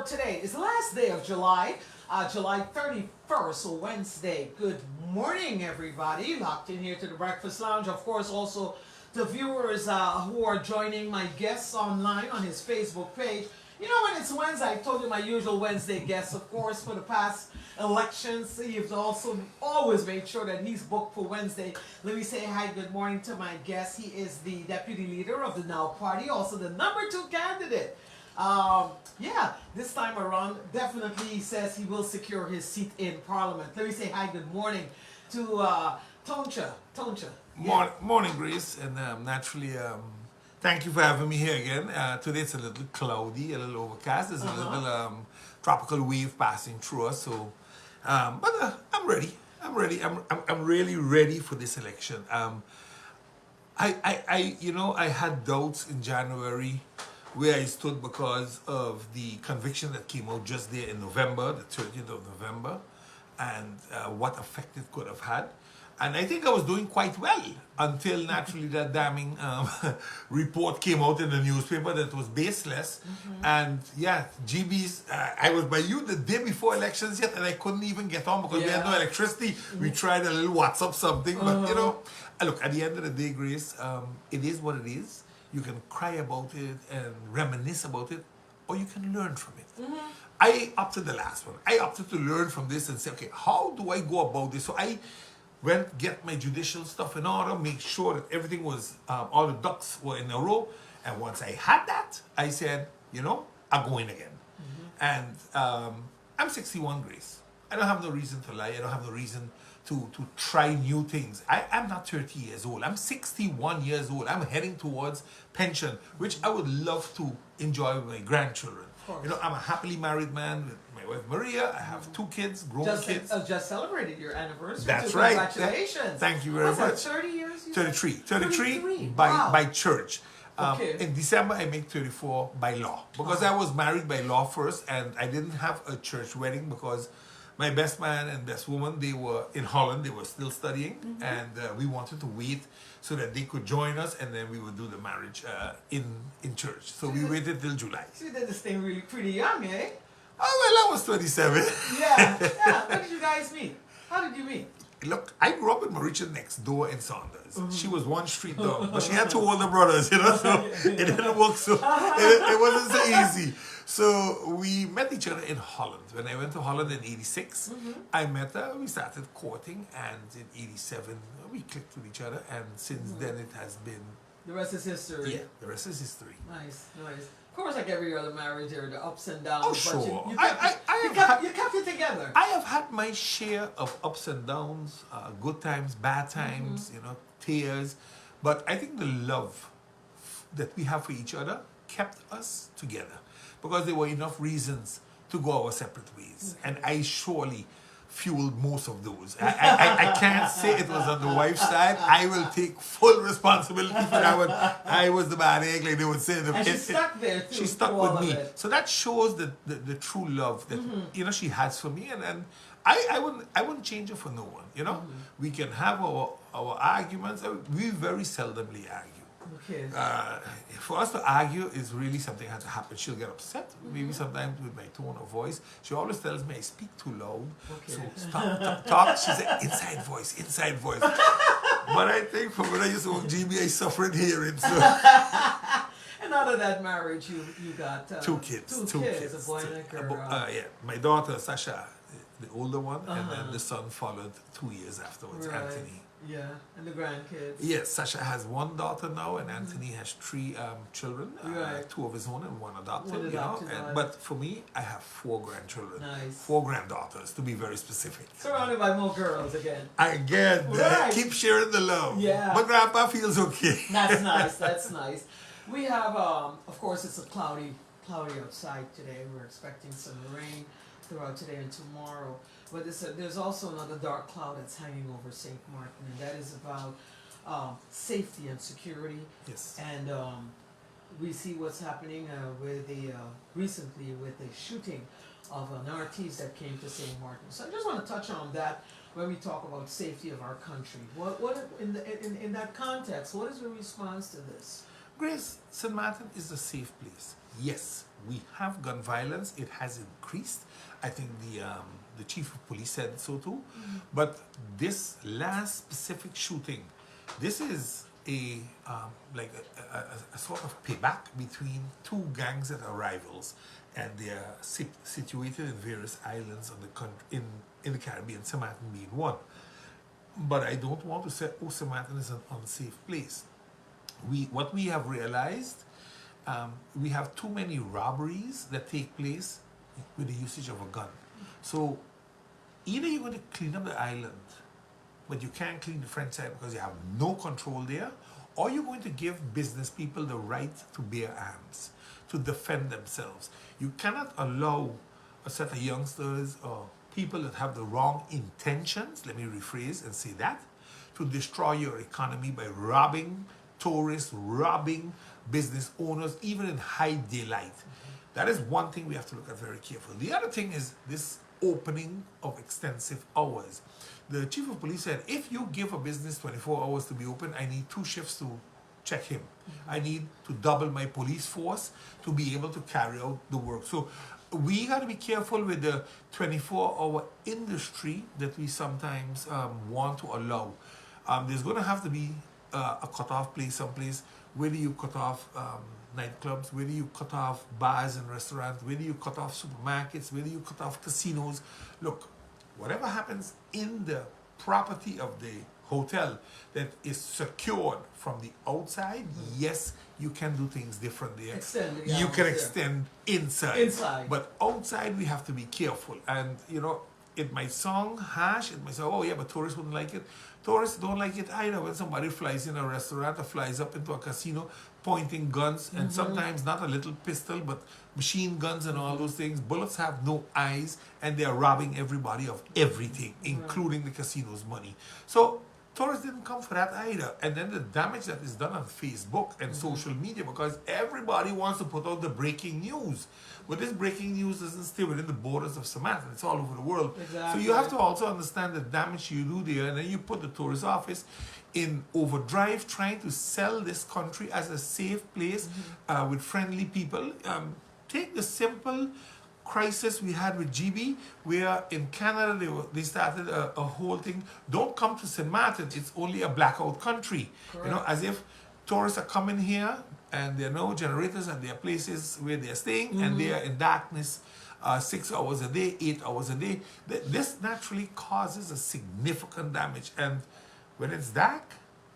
for today is the last day of July, July 31st, so Wednesday. Good morning, everybody. Locked in here to the Breakfast Lounge. Of course, also the viewers who are joining my guests online on his Facebook page. You know, when it's Wednesday, I told you my usual Wednesday guest, of course, for the past elections. He's also always made sure that he's booked for Wednesday. Let me say hi, good morning to my guest. He is the deputy leader of the Now Party, also the #2 candidate. Yeah, this time around, definitely he says he will secure his seat in Parliament. Let me say hi, good morning to Toncha. Yeah. Morning, Grace, and naturally, thank you for having me here again. Today it's a little cloudy, a little overcast. There's a little tropical wave passing through us, so but I'm ready. I'm really ready for this election. I had doubts in January where I stood because of the conviction that came out just there in November, the 30th of November, and what effect it could have had. And I think I was doing quite well until naturally that damning report came out in the newspaper that was baseless. And yeah, GB's, I was by you the day before elections yet, and I couldn't even get on because we had no electricity. We tried a little WhatsApp something, but you know, look, at the end of the day, Grace, it is what it is. You can cry about it and reminisce about it, or you can learn from it. I opted the last one. I opted to learn from this and say, okay, how do I go about this? So I went, get my judicial stuff in order, make sure that everything was, all the ducks were in a row. And once I had that, I said, you know, I'm going again. And I'm 61, Grace. I don't have no reason to lie. I don't have no reason to try new things. I'm not 30 years old. I'm 61 years old. I'm heading towards pension, which I would love to enjoy with my grandchildren. You know, I'm a happily married man with my wife Maria. I have 2 kids, grown kids. Just celebrated your anniversary. That's so right. Congratulations. Thank you very much. That 30 years? 33 Wow. by church. Okay. In December, I make 34 by law. Because I was married by law first, and I didn't have a church wedding because my best man and best woman, they were in Holland. They were still studying, and we wanted to wait so that they could join us, and then we would do the marriage in church. So we waited till July. So you did this thing really pretty young, eh? Oh, well, I was 27. Yeah. When did you guys meet? How did you meet? Look, I grew up with Mauritia next door in Saunders. She was one street down, but she had 2 older brothers, you know, so it didn't work so, it wasn't so easy. So we met each other in Holland. When I went to Holland in 86, I met her, we started courting, and in 87, we clicked with each other, and since then it has been... The rest is history. Yeah, the rest is history. Nice. Of course, like every other marriage, there are the ups and downs. Oh, sure. But you kept it together. I have had my share of ups and downs, good times, bad times, you know, tears. But I think the love that we have for each other kept us together because there were enough reasons to go our separate ways. And I surely fueled most of those. I can't say it was on the wife's side. I will take full responsibility for that one. I was the bad egg, like they would say. And she stuck there too. She stuck with me. So that shows the true love that you know she has for me, and I wouldn't change her for no one. You know, we can have our arguments. We very seldomly argue. Okay. For us to argue is really something that has to happen. She'll get upset, maybe sometimes with my tone of voice. She always tells me I speak too loud. Okay. So stop, talk. She said, inside voice. But I think from when I used to work GB, I suffered hearing. So. And out of that marriage, you got 2 kids. Two kids, a boy and a girl. Yeah, my daughter, Sasha, the older one, and then the son followed 2 years afterwards, Right. Anthony. Yeah, and the grandkids. Yes, Sasha has 1 daughter now, and Anthony has 3 children, Right. 2 of his own and 1 adopted. One adopted, you know. But for me, I have 4 grandchildren, Nice. 4 granddaughters, to be very specific. Surrounded by more girls again. Again, Right. keep sharing the love. Yeah. But Grandpa feels okay. That's nice. That's nice. We have, of course, it's a cloudy outside today. We're expecting some rain throughout today and tomorrow. But there's also another dark cloud that's hanging over Sint Maarten, and that is about safety and security. Yes. And we see what's happening with recently with the shooting of an artiste that came to Sint Maarten. So I just want to touch on that when we talk about safety of our country. What in that context, what is the response to this? Grace, Sint Maarten is a safe place. yes, we have gun violence. It has increased. I think the chief of police said so too. But this last specific shooting, this is a like a sort of payback between two gangs that are rivals, and they are situated in various islands on the in the Caribbean. Sint Maarten being one. But I don't want to say, oh, Sint Maarten is an unsafe place. What we have realized, we have too many robberies that take place with the usage of a gun. So either you're going to clean up the island, but you can't clean the French side because you have no control there, or you're going to give business people the right to bear arms, to defend themselves. You cannot allow a set of youngsters or people that have the wrong intentions, let me rephrase and say that, to destroy your economy by robbing tourists, robbing business owners, even in high daylight. That is one thing we have to look at very carefully. The other thing is this opening of extensive hours. The chief of police said, if you give a business 24 hours to be open, I need 2 shifts to check him. I need to double my police force to be able to carry out the work. So we got to be careful with the 24-hour industry that we sometimes want to allow. There's going to have to be a cutoff place someplace. Where do you cut off nightclubs? Where do you cut off bars and restaurants? Where do you cut off supermarkets? Where do you cut off casinos? Look, whatever happens in the property of the hotel that is secured from the outside, yes, you can do things different there. You can extend inside. But outside, we have to be careful. And, you know, it might sound harsh. It might say, oh, yeah, but tourists wouldn't like it. Tourists don't like it either when somebody flies in a restaurant or flies up into a casino pointing guns, and sometimes not a little pistol, but machine guns and all those things. Bullets have no eyes, and they are robbing everybody of everything, including the casino's money. So tourists didn't come for that either. And then the damage that is done on Facebook and social media, because everybody wants to put out the breaking news. But this breaking news doesn't stay within the borders of Sint Maarten. It's all over the world. So you have to also understand the damage you do there, and then you put the tourist office in overdrive trying to sell this country as a safe place with friendly people. Take the simple crisis we had with GB, where in Canada they started a whole thing. Don't come to Sint Maarten, it's only a blackout country. Correct. You know, as if tourists are coming here and there are no generators and there are places where they're staying and they are in darkness 6 hours a day, 8 hours a day. This naturally causes a significant damage, and when it's dark,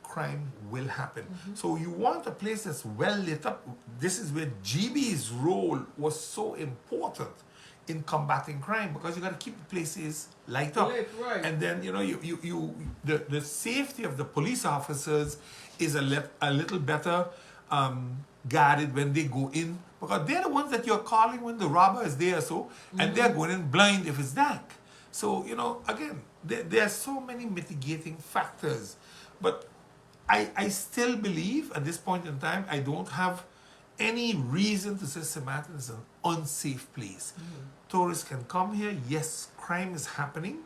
crime will happen. So you want a place that's well lit up. This is where GB's role was so important in combating crime, because you got to keep the places light up. And then, you know, the safety of the police officers is a little better guarded when they go in, because they're the ones that you're calling when the robber is there, so and they're going in blind if it's dark. So, you know, again, there are so many mitigating factors. But I still believe at this point in time, I don't have any reason to say Sint Maarten is an unsafe place. Tourists can come here. Yes, crime is happening.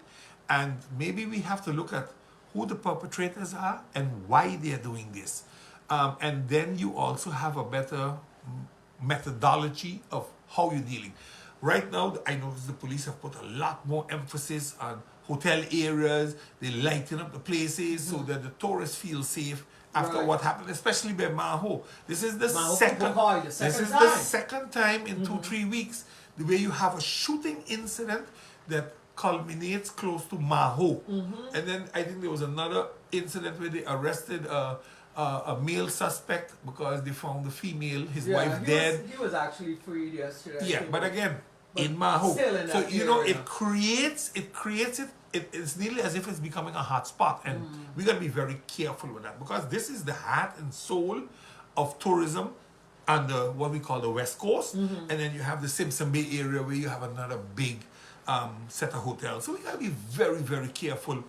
And maybe we have to look at who the perpetrators are and why they are doing this. And then you also have a better methodology of how you're dealing. Right now, I notice the police have put a lot more emphasis on hotel areas. They lighten up the places so that the tourists feel safe after what happened, especially by Maho. This is the second time in 2-3 weeks where you have a shooting incident that culminates close to Maho. And then I think there was another incident where they arrested a male suspect because they found the female, his wife, dead. He was actually freed yesterday. Yeah, but again, in Maho. So, you know, it creates it's nearly as if it's becoming a hot spot. And we got to be very careful with that, because this is the heart and soul of tourism on the, what we call the West Coast. And then you have the Simpson Bay area where you have another big set of hotels. So we got to be very, very careful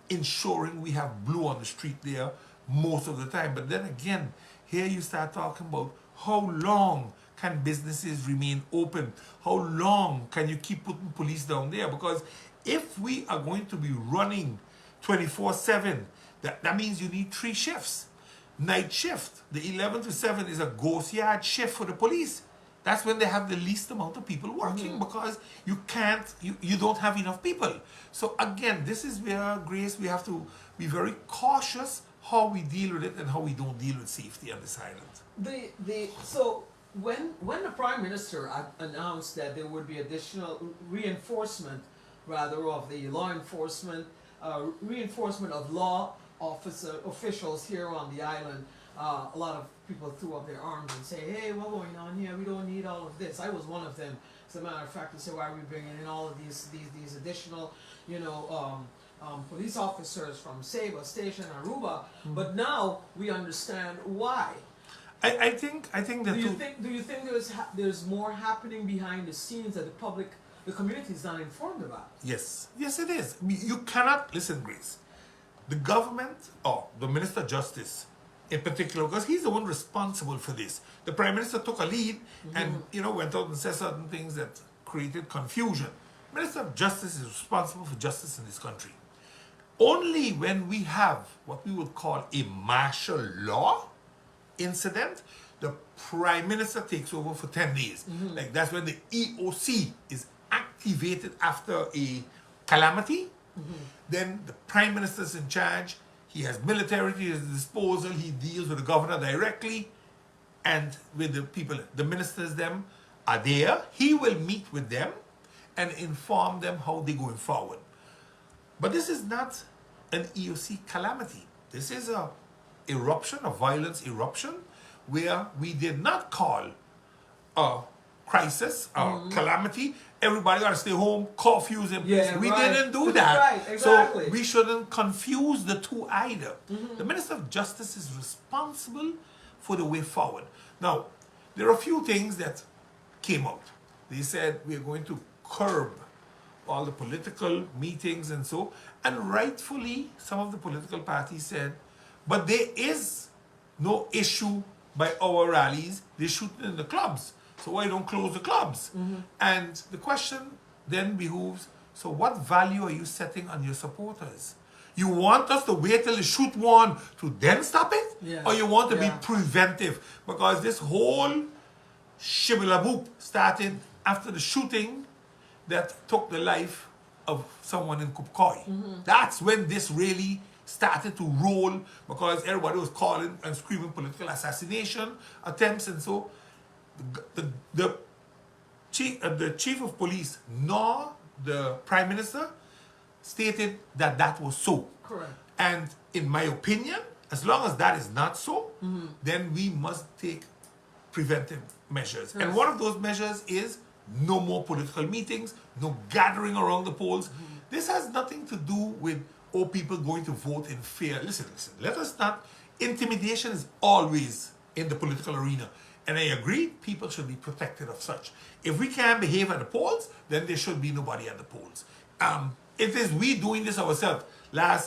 ensuring we have blue on the street there most of the time. But then again, here you start talking about how long can businesses remain open? How long can you keep putting police down there? Because if we are going to be running 24/7, that means you need 3 shifts. Night shift, the 11 to 7 is a ghost yard shift for the police. that's when they have the least amount of people working because you don't have enough people. So again, this is where, Grace, we have to be very cautious how we deal with it and how we don't deal with safety on this island. So when the Prime Minister announced that there would be additional reinforcement, rather, of the law enforcement, reinforcement of law officials here on the island, a lot of people threw up their arms and say, hey, what's going on here? We don't need all of this. I was one of them, as a matter of fact, to say, why are we bringing in all of these additional, police officers from Saba Station, Aruba? But now we understand why. I think that Do you think there's more happening behind the scenes that the community is not informed about? Yes, it is. You cannot listen, Grace. The government, or the Minister of Justice in particular, because he's the one responsible for this. The Prime Minister took a lead and went out and said certain things that created confusion. Minister of Justice is responsible for justice in this country. Only when we have what we would call a martial law incident, the Prime Minister takes over for 10 days. Like that's when the EOC is activated after a calamity. Then the Prime Minister is in charge. He has military at his disposal. He deals with the governor directly and with the people. The ministers, them, are there. He will meet with them and inform them how they're going forward. But this is not an EOC calamity. This is a violence eruption, where we did not call a crisis, a calamity. Everybody got to stay home, curfews in place. We didn't do that. Right, exactly. So we shouldn't confuse the two either. The Minister of Justice is responsible for the way forward. Now, there are a few things that came out. They said we're going to curb all the political meetings and so, and rightfully some of the political parties said, but there is no issue by our rallies. They're shooting in the clubs. So why don't close the clubs? And the question then behooves, so what value are you setting on your supporters? You want us to wait till they shoot one to then stop it? Yeah. Or you want to be preventive? Because this whole shibboleth started after the shooting that took the life of someone in Kupkoi. That's when this really started to roll, because everybody was calling and screaming political assassination attempts, and so the chief of police nor the Prime Minister stated that that was so. Correct. And in my opinion, as long as that is not so, then we must take preventive measures. Yes. And one of those measures is no more political meetings, no gathering around the polls. This has nothing to do with people going to vote in fear. Listen, let us not, intimidation is always in the political arena. And I agree, people should be protected of such. If we can't behave at the polls, then there should be nobody at the polls. It is we doing this ourselves.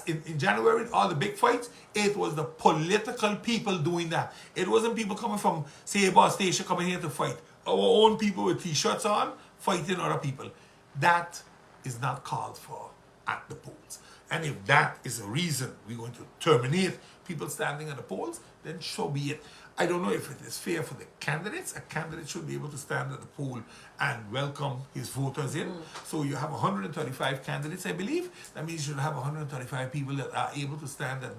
In January, all the big fights, it was the political people doing that. It wasn't people coming from, say, Saba Station coming here to fight. Our own people with t-shirts on, fighting other people. That is not called for at the polls. And if that is a reason we're going to terminate people standing at the polls, then so be it. I don't know if it is fair for the candidates. A candidate should be able to stand at the poll and welcome his voters in. So you have 135 candidates, I believe. That means you should have 135 people that are able to stand at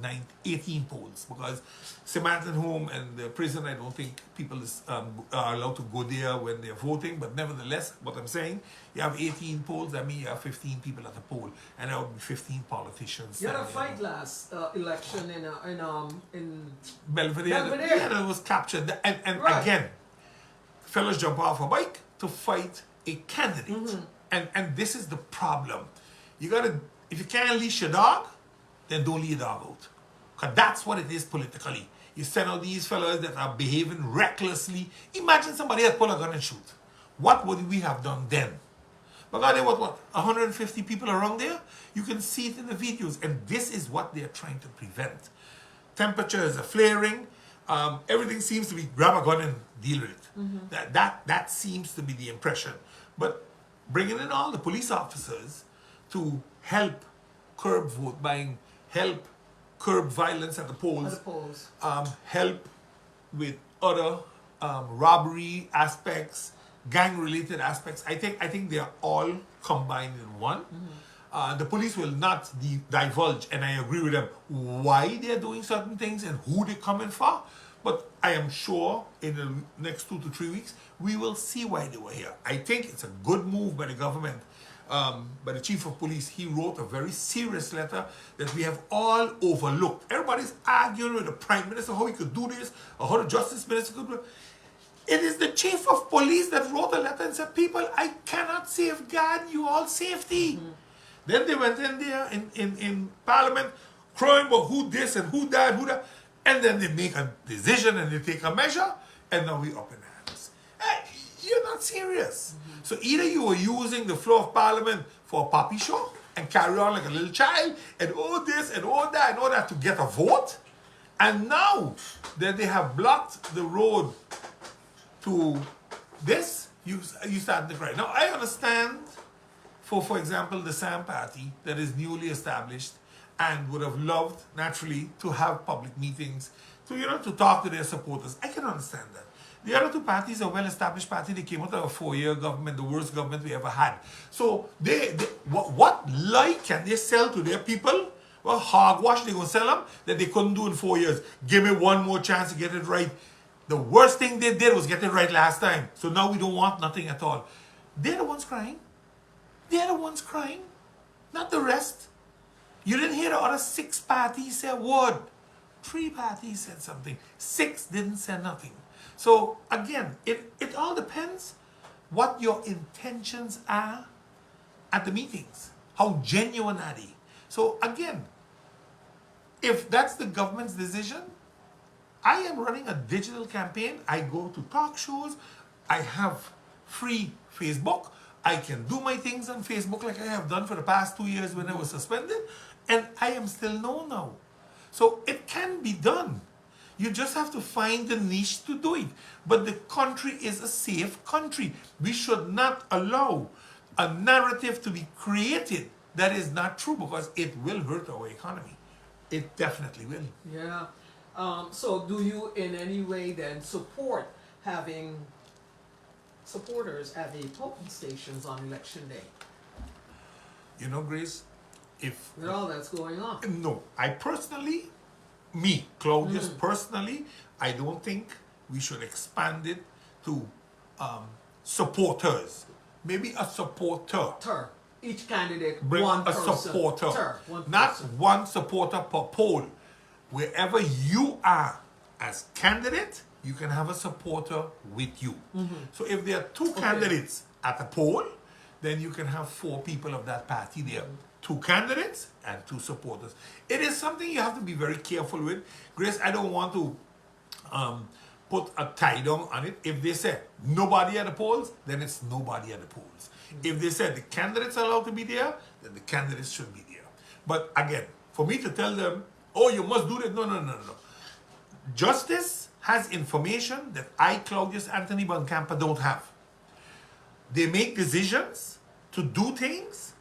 18 polls. Because Sint Maarten home and the prison, I don't think people are allowed to go there when they're voting. But nevertheless, what I'm saying, you have 18 polls, that means you have 15 people at the poll. And there will be 15 politicians. You had a fight last election in Belvedere. Belvedere. Yeah, that was captured. And Right. again, fellas jump off a bike to fight a candidate. And this is the problem. You gotta, if you can't leash your dog, then don't lead your dog out. Because that's what it is politically. You send out these fellas that are behaving recklessly. Imagine somebody had pulled a gun and shoot. What would we have done then? Because there was, 150 people around there? You can see it in the videos. And this is what they're trying to prevent. Temperatures are flaring. Everything seems to be grab a gun and deal with it. That seems to be the impression. But bringing in all the police officers to help curb vote buying, help curb violence at the polls, At the polls. help with other robbery aspects, gang-related aspects. I think they are all combined in one. The police will not divulge, and I agree with them, why they're doing certain things and who they're coming for. But I am sure in the next 2 to 3 weeks, we will see why they were here. I think it's a good move by the government, by the chief of police. He wrote a very serious letter that we have all overlooked. Everybody's arguing with the prime minister how he could do this, or how the justice minister could do it. It is the chief of police that wrote a letter and said, people, I cannot safeguard you all safety. Then they went in there in parliament crying about who this and who that, and then they make a decision and they take a measure, and now we up in hands. Hey, you're not serious. So either you were using the floor of parliament for a puppy show and carry on like a little child, and all this and all that to get a vote, and now that they have blocked the road to this, you start to cry. Now I understand, for example, the SAM party that is newly established and would have loved naturally to have public meetings, to talk to their supporters. I can understand that. The other two parties are well-established parties. They came out of a 4-year government, the worst government we ever had. So what lie can they sell to their people? Well, hogwash they're going to sell them that they couldn't do in 4 years. Give me one more chance to get it right. The worst thing they did was get it right last time. So now we don't want nothing at all. They're the ones crying. They're the ones crying, not the rest. You didn't hear the other 6 parties say a word. 3 parties said something. 6 didn't say nothing. So again, it all depends what your intentions are at the meetings. How genuine are they? So again, if that's the government's decision, I am running a digital campaign. I go to talk shows. I have free Facebook. I can do my things on Facebook like I have done for the past 2 years when I was suspended. And I am still known now. So it can be done. You just have to find the niche to do it. But the country is a safe country. We should not allow a narrative to be created that is not true, because it will hurt our economy. It definitely will. Yeah. So do you in any way then support having supporters at the polling stations on election day? You know, Grace, with all that's going on. No, I personally, Claudius personally, I don't think we should expand it to supporters. Maybe a supporter. Each candidate, Bring one a person. supporter. One Not person. one supporter per poll. Wherever you are as candidate, you can have a supporter with you. So if there are 2 candidates at a poll, then you can have 4 people of that party there. 2 candidates and 2 supporters. It is something you have to be very careful with. Grace, I don't want to put a tie down on it. If they say nobody at the polls, then it's nobody at the polls. If they said the candidates are allowed to be there, then the candidates should be there. But again, for me to tell them, oh, you must do that, no. Justice has information that I, Claudius Anthony Boncampa, don't have. They make decisions to do things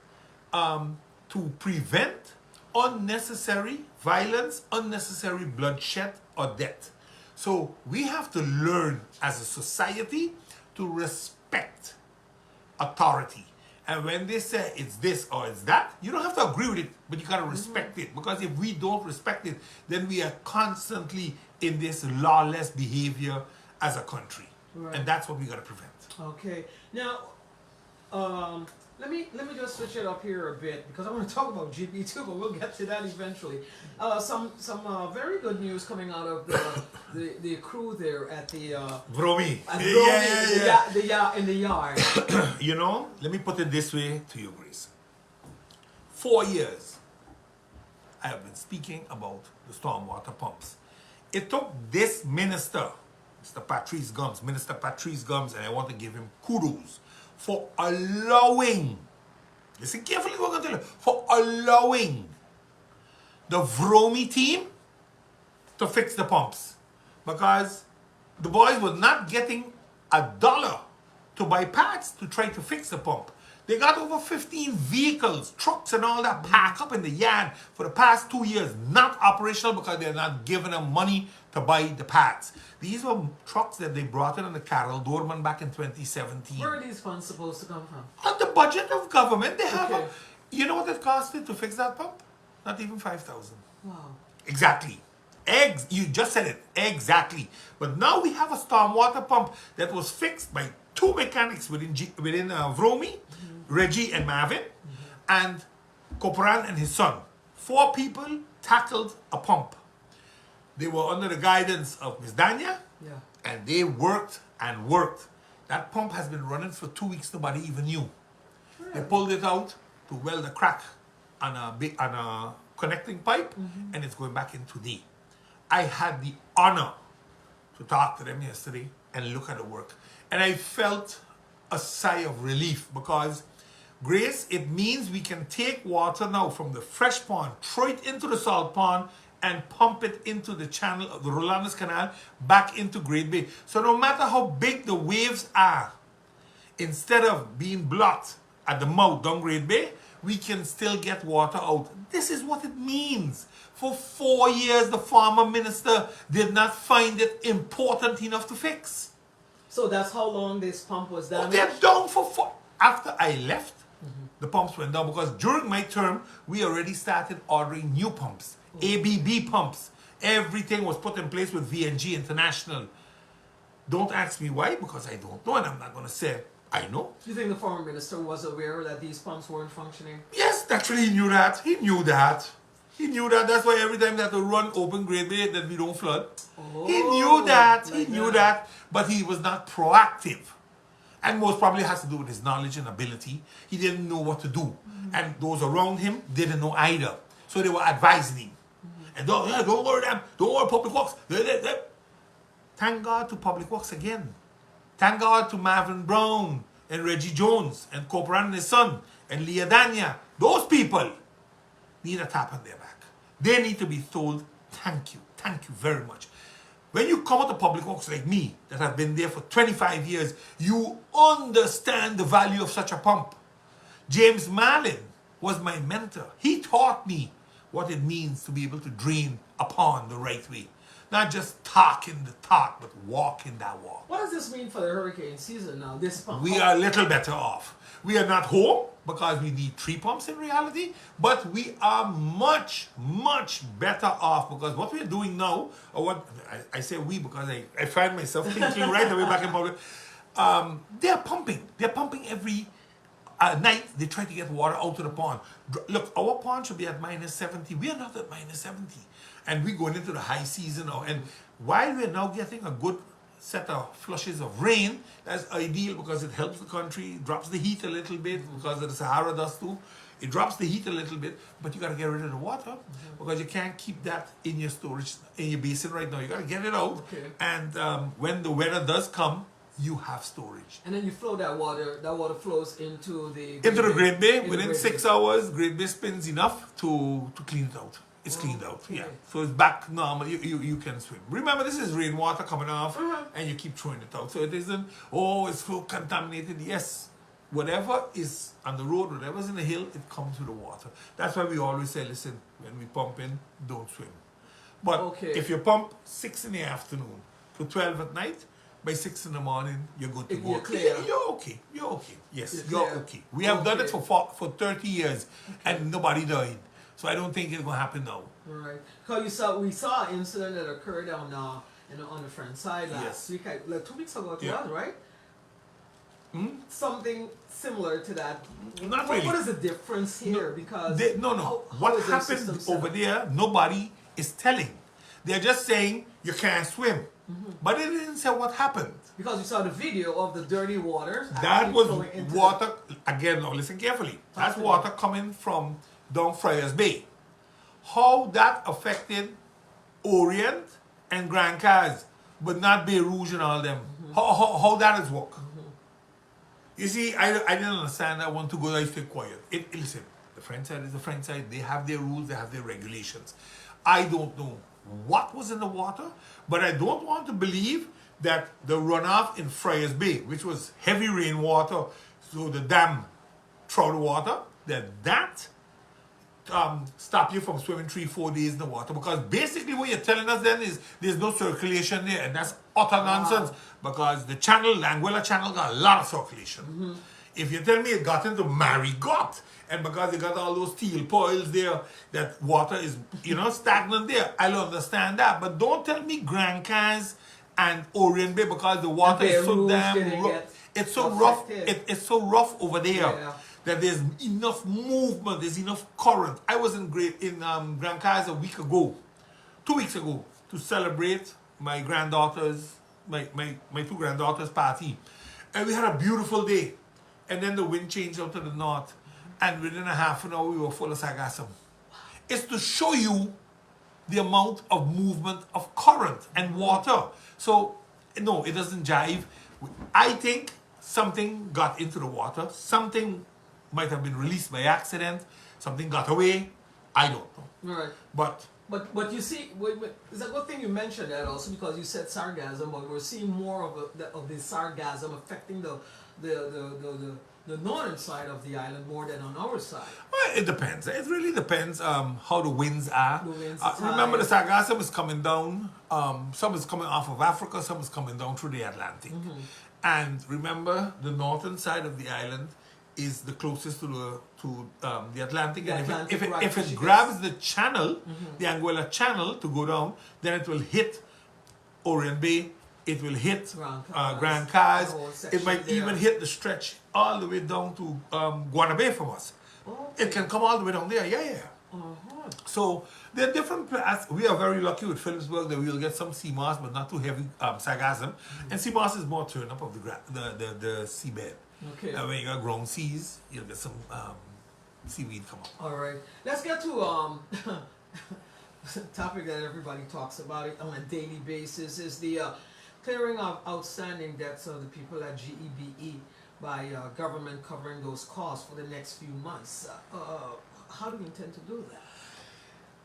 to prevent unnecessary violence, unnecessary bloodshed or death. So we have to learn as a society to respect authority. And when they say it's this or it's that, you don't have to agree with it, but you gotta respect it. Because if we don't respect it, then we are constantly in this lawless behavior as a country. Right. And that's what we gotta prevent. Okay. Now, let me just switch it up here a bit, because I want to talk about GP too, but we'll get to that eventually. Some very good news coming out of the crew there at the Vromi. in the yard. You know, let me put it this way to you, Grace. 4 years I have been speaking about the stormwater pumps. It took this minister, Minister Patrice Gums, and I want to give him kudos for allowing, listen carefully what I'm going to tell you, for allowing the Vromi team to fix the pumps. Because the boys were not getting $1 to buy parts to try to fix the pump. They got over 15 vehicles, trucks and all that packed up in the yard for the past 2 years, not operational because they're not giving them money to buy the parts. These were trucks that they brought in on the Carol Dorman back in 2017. Where are these funds supposed to come from? On the budget of government, they have Okay. you know what it costed to fix that pump? Not even 5,000. Wow. Exactly. You just said it. Exactly. But now we have a stormwater pump that was fixed by two mechanics within Vromi, Reggie and Marvin, and Copran and his son. 4 people tackled a pump. They were under the guidance of Miss Danya, Yeah. and they worked and worked. That pump has been running for 2 weeks. Nobody even knew. They pulled it out to weld a crack on a connecting pipe, and it's going back in today. I had the honor to talk to them yesterday and look at the work, and I felt a sigh of relief because, Grace, it means we can take water now from the fresh pond, throw it into the salt pond, and pump it into the channel of the Rolandus Canal back into Great Bay. So no matter how big the waves are, instead of being blocked at the mouth down Great Bay, we can still get water out. This is what it means. For 4 years, the former minister did not find it important enough to fix. So that's how long this pump was Oh, damaged? they're down for 4. After I left, the pumps went down because during my term, we already started ordering new pumps, ABB pumps. Everything was put in place with VNG International. Don't ask me why, because I don't know, and I'm not going to say I know. Do you think the former minister was aware that these pumps weren't functioning? Yes, actually he knew that. He knew that. He knew that. That's why every time they have to run open Great Bay that we don't flood. Oh, He knew that. like He knew that. But he was not proactive. And most probably has to do with his knowledge and ability. He didn't know what to do. And those around him didn't know either. So they were advising him. And don't worry them. Don't worry Public Works. Thank God to Public Works again. Thank God to Marvin Brown and Reggie Jones and Copran and his son and Leah Danya. Those people need a tap on their back. They need to be told, thank you very much. When you come out of Public Works like me, that have been there for 25 years, you understand the value of such a pump. James Marlin was my mentor. He taught me what it means to be able to drain a pond the right way. Not just talking the talk, but walking that walk. What does this mean for the hurricane season now, this pump? We are a little better off. We are not home because we need 3 pumps in reality, but we are much, much better off because what we're doing now, or what I say we because I find myself thinking right away back in public, they're pumping. They're pumping every night. They try to get water out of the pond. Look, our pond should be at minus 70. We are not at minus 70. And we're going into the high season now. And while we're now getting a good set of flushes of rain, that's ideal because it helps the country, drops the heat a little bit because of the Sahara dust too. It drops the heat a little bit, but you got to get rid of the water because you can't keep that in your storage, in your basin right now. You got to get it out. Okay. And when the weather does come, you have storage. And then you flow that water flows into the Great Bay. In the Within Great 6 Bay. hours, Great Bay spins enough to clean it out. It's cleaned out, okay. yeah. So it's back normal. You can swim. Remember, this is rainwater coming off, and you keep throwing it out. So it isn't, it's so contaminated. Yes, whatever is on the road, whatever's in the hill, it comes with the water. That's why we always say, listen, when we pump in, don't swim. But if you pump 6 in the afternoon to 12 at night, by 6 in the morning, you're good to go. You're clear. You're okay. You're okay. Yes, You're you're clear. okay. We have done it for 30 years, and nobody died. So I don't think it's going to happen now. Right. Because we saw an incident that occurred on the French side last week, like 2 weeks ago, it was, right? Something similar to that. Not really. What is the difference here? Because how what is their happened system set over up? there, nobody is telling. They're just saying you can't swim. But they didn't say what happened. Because you saw the video of the dirty water. That actually was flowing into water, again, now listen carefully. That's water coming from down Friars Bay. How that affected Orient and Grand Cas, but not Bay Rouge and all them. How that is work. You see, I didn't understand. I want to go there, I stay quiet. Listen, the French side is the French side. They have their rules, they have their regulations. I don't know what was in the water, but I don't want to believe that the runoff in Friars Bay, which was heavy rainwater, so the dam throw the water, then that stop you from swimming 3-4 days in the water, because basically what you're telling us then is there's no circulation there, and that's utter nonsense, because the channel, the Anguilla channel, got a lot of circulation. If you tell me it got into Marigot, and because they got all those steel piles there, that water is, stagnant there, I'll understand that. But don't tell me Grand Cas and Orient Bay, because the water is so damn rough. It's so rough. It's so rough over there that there's enough movement, there's enough current. I was in Grand Cas a week ago, 2 weeks ago, to celebrate my granddaughters, my two granddaughters' party, and we had a beautiful day. And then the wind changed out to the north, and within a half an hour we were full of sargassum. It's to show you the amount of movement of current and water. So no, it doesn't jive. I think something got into the water. Something might have been released by accident. Something got away. I don't know. Right. But you see, it's a good thing you mentioned that also, because you said sargassum, but we're seeing more of the sargassum affecting the northern side of the island more than on our side. Well, it depends. It really depends how the winds are. Remember, the sargassum is coming down. Some is coming off of Africa, some is coming down through the Atlantic. And remember, the northern side of the island is the closest to the Atlantic. And if it grabs the channel, the Anguilla channel, to go down, then it will hit Orient Bay. It will hit Grand Cas. It might even hit the stretch all the way down to Guana Bay from us. Okay. It can come all the way down there. So there are different plants. We are very lucky with Phillipsburg that we will get some sea moss, but not too heavy sargassum. And sea moss is more turn up of the seabed. Okay. When you got ground seas, you'll get some seaweed come up. All right. Let's get to topic that everybody talks about it on a daily basis is the clearing of outstanding debts of the people at GEBE by government covering those costs for the next few months. How do you intend to do that?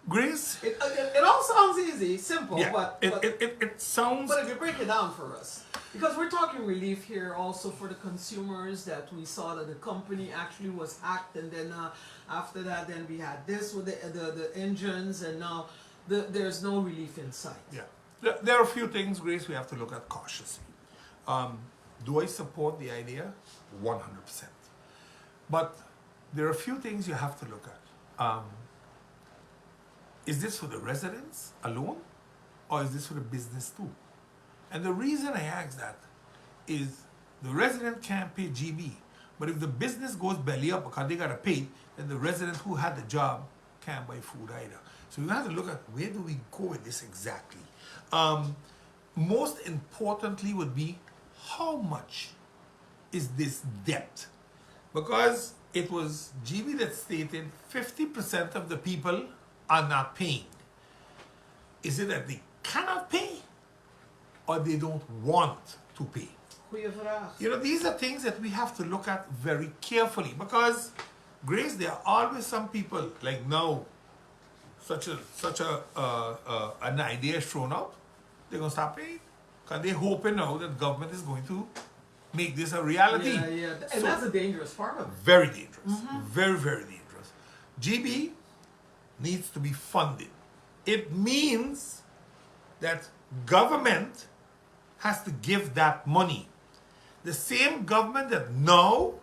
Grace? It all sounds easy, simple, but it sounds... But if you break it down for us, because we're talking relief here also for the consumers, that we saw that the company actually was hacked, and then after that, then we had this with the engines, and now there's no relief in sight. Yeah. There are a few things, Grace, we have to look at cautiously. Do I support the idea? 100%. But there are a few things you have to look at. Is this for the residents alone, or is this for the business too? And the reason I ask that is the resident can't pay GB, but if the business goes belly up because they got to pay, then the resident who had the job can't buy food either. So you have to look at, where do we go with this exactly? Most importantly would be, how much is this debt? Because it was GB that stated 50% of the people are not paying. Is it that they cannot pay, or they don't want to pay? These are things that we have to look at very carefully, because, Grace, there are always some people, like now, such an idea is thrown out, they're going to stop paying, because they're hoping now that government is going to make this a reality. And so, that's a dangerous part of it. Very dangerous. Very, very dangerous. GB needs to be funded. It means that government has to give that money. The same government that now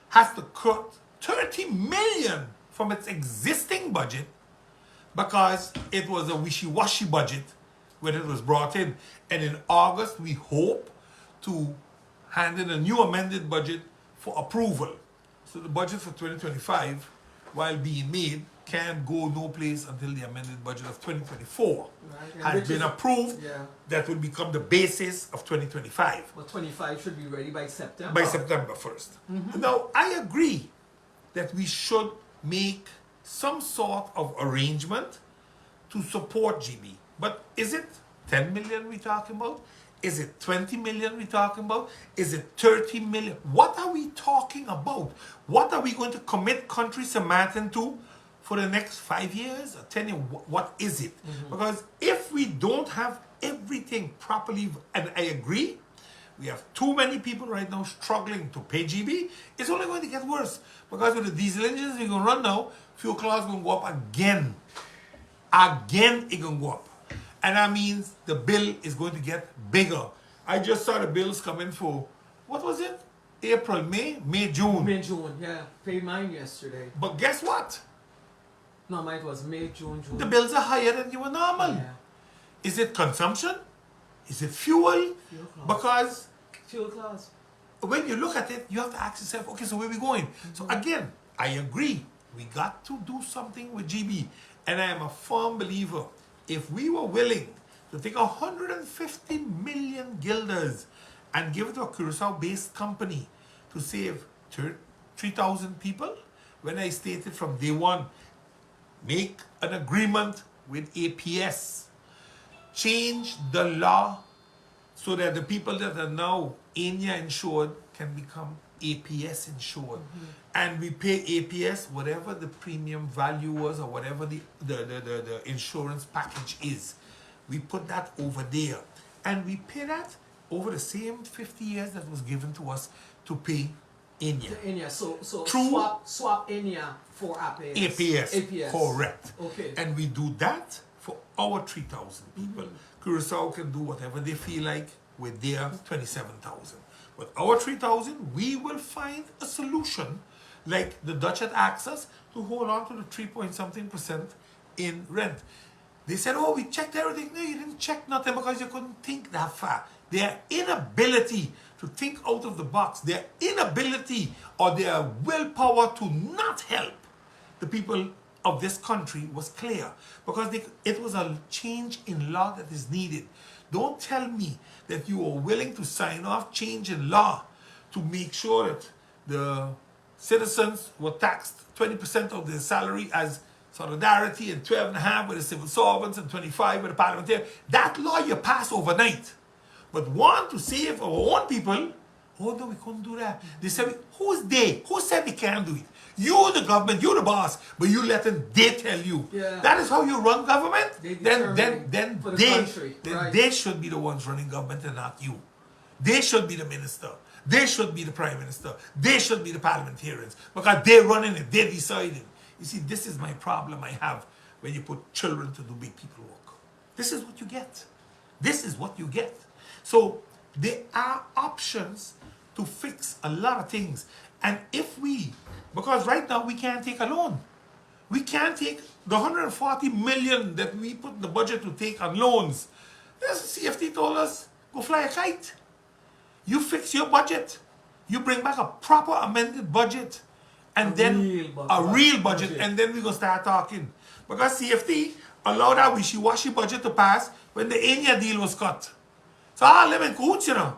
has to cut 30 million from its existing budget because it was a wishy-washy budget when it was brought in. And in August, we hope to hand in a new amended budget for approval. So the budget for 2025, while being made, can't go no place until the amended budget of 2024 has been approved. That will become the basis of 2025. Well, 25 should be ready by September. By September 1st. Now, I agree that we should make some sort of arrangement to support GB. But is it 10 million we're talking about? Is it 20 million we're talking about? Is it 30 million? What are we talking about? What are we going to commit country Sint Maarten to for the next 5 years or 10 years? What is it? Because if we don't have everything properly, and I agree, We have too many people right now struggling to pay GB. It's only going to get worse because with the diesel engines we're going to run now, fuel costs going to go up again. Again, it's going to go up. And that means the bill is going to get bigger. I just saw the bills coming for, what was it? April, May, June. May, June, yeah. Paid mine yesterday. But guess what? No, mine was May, June. The bills are higher than you were normal. Yeah. Is it consumption? Is it fuel? Because fuel class. when you look at it, you have to ask yourself, okay, so where are we going? So again, I agree. We got to do something with GB. And I am a firm believer. If we were willing to take 150 million guilders and give it to a Curacao-based company to save 3,000 people, when I stated from day one, make an agreement with APS, change the law so that the people that are now ANIA insured can become APS insured. And we pay APS whatever the premium value was or whatever the insurance package is. We put that over there. And we pay that over the same 50 years that was given to us to pay ANIA. ANIA, so True. swap ANIA for APS. APS. Correct. Okay. And we do that for our 3,000 people. Curacao can do whatever they feel like with their 27,000. With our 3,000, we will find a solution like the Dutch had asked us to hold on to the 3-point-something% in rent. They said, oh, we checked everything. No, you didn't check nothing because you couldn't think that far. Their inability to think out of the box, their inability or their willpower to not help the people of this country was clear because it was a change in law that is needed. Don't tell me that you are willing to sign off change in law to make sure that the citizens were taxed 20% of their salary as solidarity and 12.5% with the civil servants and 25% with the parliamentarians. That law you pass overnight. But want to save our own people, oh no, we couldn't do that. They said, who's they? Who said we can't do it? You the government, you the boss, but you let them, they tell you. Yeah. That is how you run government? Then For the country, right. They should be the ones running government and not you. They should be the minister. They should be the prime minister. They should be the parliamentarians because they're running it, they're deciding. You see, this is my problem I have when you put children to do big people work. This is what you get. This is what you get. So there are options to fix a lot of things. And if we, because right now we can't take a loan. We can't take the 140 million that we put in the budget to take on loans. The CFT told us, go fly a kite. You fix your budget. You bring back a proper amended budget. And then a real budget. And then we're going to start talking. Because CFT allowed that wishy-washy budget to pass when the ANIA deal was cut. So I live in cahoots, you know.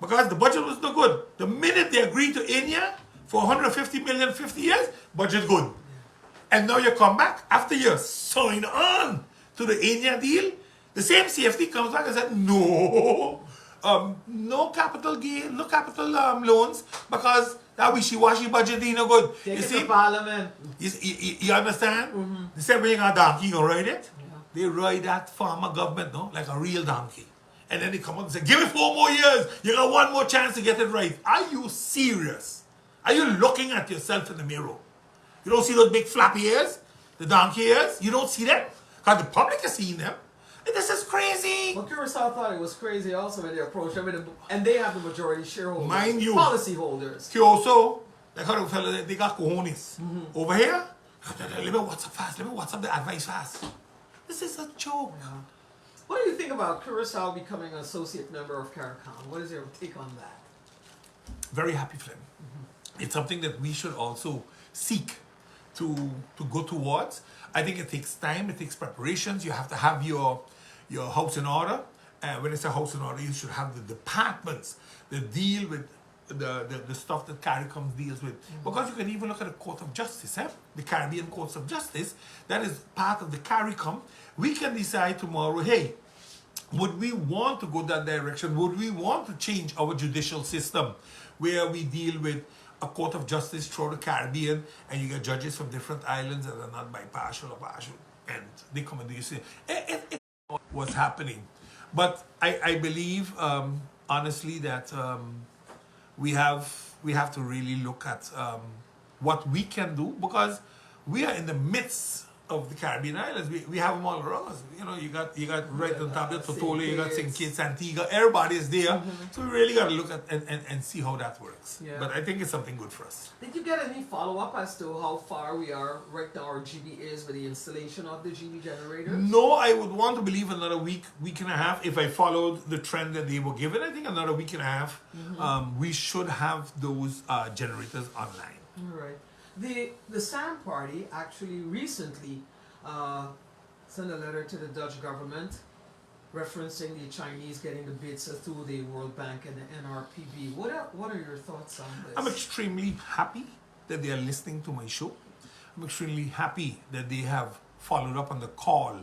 Because the budget was no good. The minute they agreed to ANIA for 150 million, 50 years, budget good. And now you come back after you sign on to the ANIA deal. The same CFT comes back and said, no, no capital gain, no capital loans because that wishy-washy budget ain't no good. Take you it see? to Parliament. You understand? They said when you got a donkey, you gonna ride it? Yeah. They ride that farmer government, no? Like a real donkey. And then they come up and say, give it 4 more years. You got 1 more chance to get it right. Are you serious? Are you looking at yourself in the mirror? You don't see those big flappy ears? The donkey ears? You don't see them? Because the public is seeing them. And this is crazy. Well, Curacao thought it was crazy also when they approached them. And they have the majority shareholders. Mind you. Policy holders. Also, like how the fella, they got cojones. Over here, let me WhatsApp fast. Let me WhatsApp the advice fast. This is a joke. Yeah. What do you think about Curacao becoming an associate member of CARICOM? What is your take on that? Very happy for them. It's something that we should also seek to go towards. I think it takes time, it takes preparations. You have to have your house in order. When it's a house in order, you should have the departments that deal with the stuff that CARICOM deals with. Because you can even look at the Court of Justice, the Caribbean Courts of Justice, that is part of the CARICOM. We can decide tomorrow, hey, would we want to go that direction? Would we want to change our judicial system where we deal with a court of justice throughout the Caribbean and you get judges from different islands that are not bipartial or partial and they come and do you see it what's happening. But I believe honestly that we have to really look at what we can do, because we are in the midst of the Caribbean islands. We have them all around us. You know, you got right on top of Totole, you got St. Kitts, Antigua, everybody is there. So we really got to look at and see how that works. Yeah. But I think it's something good for us. Did you get any follow-up as to how far we are right now, our GB is with the installation of the GB generators? No, I would want to believe another week and a half. If I followed the trend that they were given, I think another week and a half, we should have those generators online. All right. The SAM party actually recently sent a letter to the Dutch government referencing the Chinese getting the bids through the World Bank and the NRPB. What are your thoughts on this? I'm extremely happy that they are listening to my show. I'm extremely happy that they have followed up on the call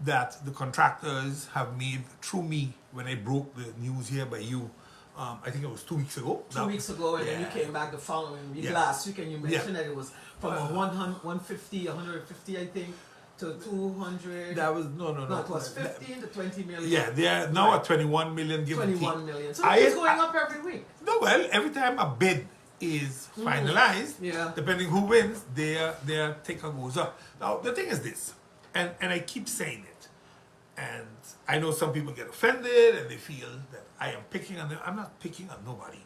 that the contractors have made through me when I broke the news here by you. I think it was 2 weeks ago. 2 weeks ago, and then you came back the following week, last week, and you mentioned that it was from 150, I think, to 200. That was no. It was 15 to 20 million. Yeah, they are now at 21 million. 21 million. So it's going up every week. No, well, every time a bid is finalized, depending who wins, their taker goes up. Now the thing is this, and I keep saying it, and I know some people get offended and they feel that I am picking on them. I'm not picking on nobody.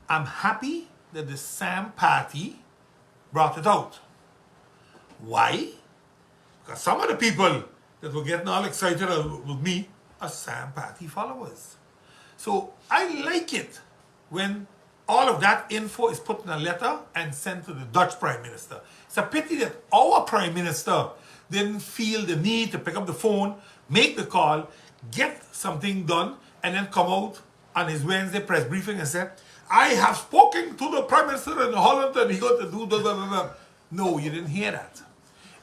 I'm happy that the SAM party brought it out. Why? Because some of the people that were getting all excited with me are SAM party followers. So I like it when all of that info is put in a letter and sent to the Dutch Prime Minister. It's a pity that our Prime Minister didn't feel the need to pick up the phone, make the call, get something done, and then come out on his Wednesday press briefing and say, I have spoken to the Prime Minister in Holland and he's going to do blah, blah, blah, blah. No, you didn't hear that.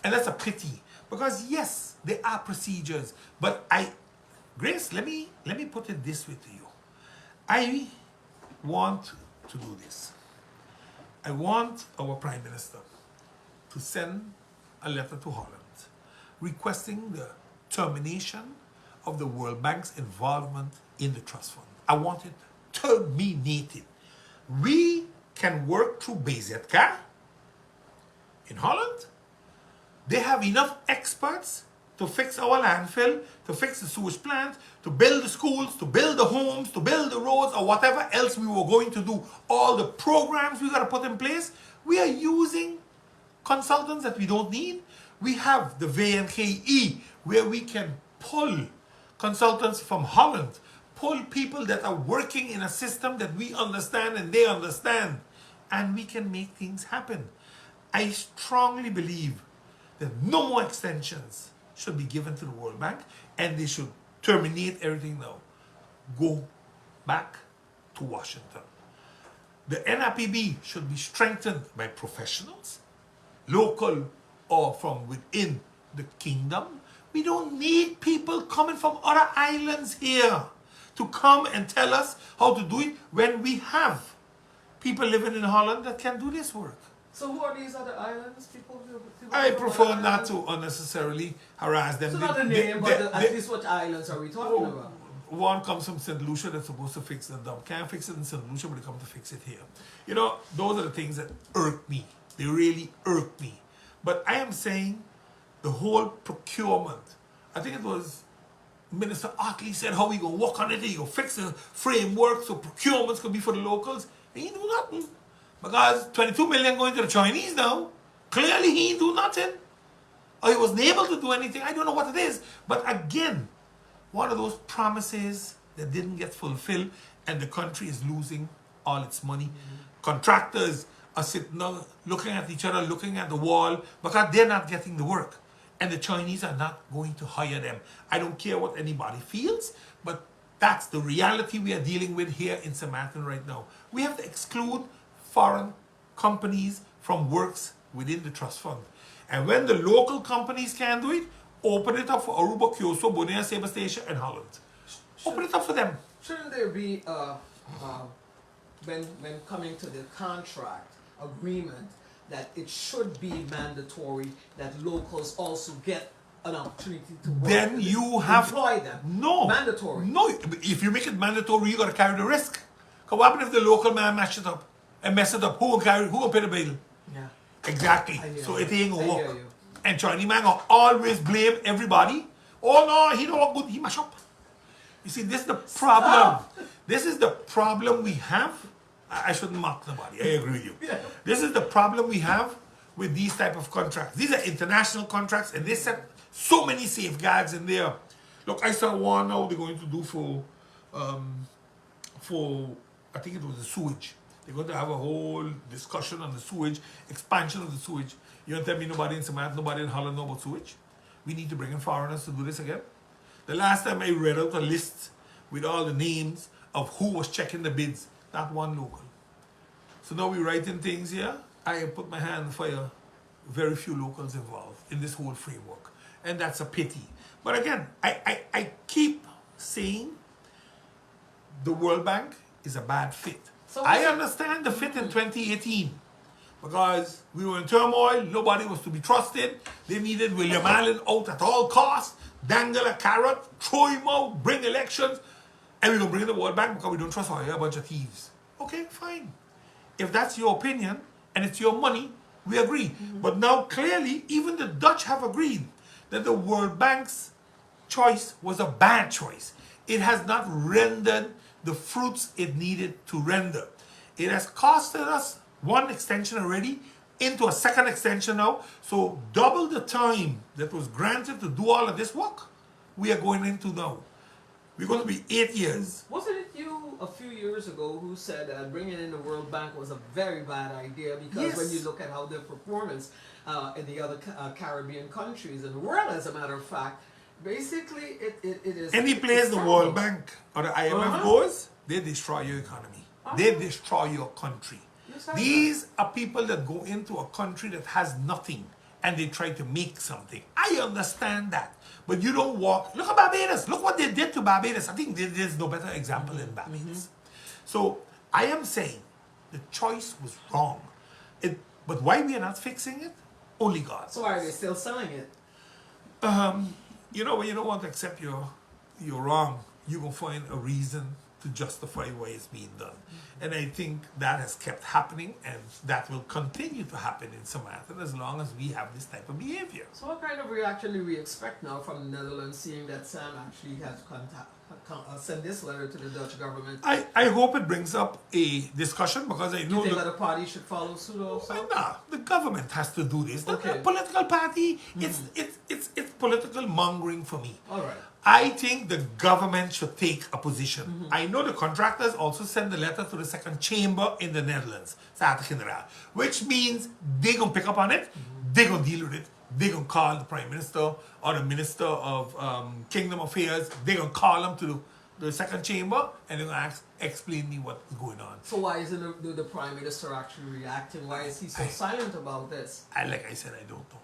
And that's a pity. Because yes, there are procedures. But Grace, let me put it this way to you. I want to do this. I want our Prime Minister to send a letter to Holland requesting the termination of the World Bank's involvement in the trust fund. I want it terminated. We can work through BZK in Holland. They have enough experts to fix our landfill, to fix the sewage plant, to build the schools, to build the homes, to build the roads, or whatever else we were going to do. All the programs we got to put in place, we are using consultants that we don't need. We have the VNKE, where we can pull consultants from Holland, pull people that are working in a system that we understand and they understand, and we can make things happen. I strongly believe that no more extensions should be given to the World Bank, and they should terminate everything now. Go back to Washington. The NRPB should be strengthened by professionals, local or from within the kingdom. We don't need people coming from other islands here to come and tell us how to do it when we have people living in Holland that can do this work. So who are these other islands? People I prefer not to unnecessarily harass them. So not the name, but at least what islands are we talking about? One comes from St. Lucia that's supposed to fix the dump. Can't fix it in St. Lucia, but they come to fix it here. You know, those are the things that irk me. They really irk me. But I am saying the whole procurement, I think it was Minister Otley said how we gonna work on it, he gonna fix the framework so procurements could be for the locals. He ain't do nothing. Because 22 million going to the Chinese now, clearly he ain't do nothing. Or he wasn't able to do anything. I don't know what it is. But again, one of those promises that didn't get fulfilled, and the country is losing all its money. Contractors are sitting now looking at each other, looking at the wall, because they're not getting the work. And the Chinese are not going to hire them. I don't care what anybody feels, but that's the reality we are dealing with here in Sint Maarten right now. We have to exclude foreign companies from works within the trust fund. And when the local companies can do it, open it up for Aruba, Kyoso, Bonaire, Sabre Station, and Holland. Open it up for them. Shouldn't there be, when coming to the contract agreement, that it should be mandatory that locals also get an opportunity to work. Then you have employ them. no Mandatory. No, if you make it mandatory, you got to carry the risk. Because what happens if the local man mash it up and mess it up? Who will pay the bill? Yeah. Exactly. I hear So you. it ain't gonna I hear work. you. And Chinese man gonna always blame everybody. Oh no, he don't work good. He mash up. You see, this is the problem. This is the problem we have. I shouldn't mock nobody. I agree with you. Yeah. This is the problem we have with these type of contracts. These are international contracts, and they set so many safeguards in there. Look, I saw one now they're going to do for I think it was the sewage. They're going to have a whole discussion on the sewage, expansion of the sewage. You don't tell me nobody in Sint Maarten, nobody in Holland know about sewage? We need to bring in foreigners to do this again. The last time I read out a list with all the names of who was checking the bids, not one local. So now we're writing things here. I put my hand on fire. Very few locals involved in this whole framework. And that's a pity. But again, I keep saying the World Bank is a bad fit. So I understand the fit in 2018 because we were in turmoil, nobody was to be trusted. They needed William Allen out at all costs, dangle a carrot, throw him out, bring elections, and we're going to bring in the World Bank because we don't trust a bunch of thieves. Okay, fine. If that's your opinion and it's your money, we agree. But now clearly, even the Dutch have agreed that the World Bank's choice was a bad choice. It has not rendered the fruits it needed to render. It has costed us one extension already into a second extension now. So double the time that was granted to do all of this work, we are going into now. We're going to be 8 years. Wasn't it you a few years ago who said that bringing in the World Bank was a very bad idea because Yes. when you look at how their performance in the other Caribbean countries and the world, as a matter of fact, basically it is... Any place the terrible. World Bank or the IMF goes, they destroy your economy. They destroy your country. Yes, I These are people that go into a country that has nothing and they try to make something. I understand that. But you don't walk. Look at Barbados. Look what they did to Barbados. I think there's no better example in Barbados. So I am saying the choice was wrong. But why we are not fixing it? Only God. So why are they still selling it? You know, when you don't want to accept you're wrong, you will find a reason to justify why it's being done. And I think that has kept happening and that will continue to happen in Sint Maarten as long as we have this type of behavior. So what kind of reaction do we expect now from the Netherlands, seeing that Sam actually has sent this letter to the Dutch government? I hope it brings up a discussion because I Do you know think other parties should follow suit also? nah, the government has to do this. Okay. The political party, it's political mongering for me. All right. I think the government should take a position. I know the contractors also send the letter to the second chamber in the Netherlands, Staten-Generaal, which means they're going to pick up on it, they're going to deal with it, they're going to call the Prime Minister or the Minister of Kingdom Affairs, they're going to call them to the second chamber and they're going to explain me what's going on. So why isn't the Prime Minister actually reacting? Why is he so silent about this? Like I said, I don't know.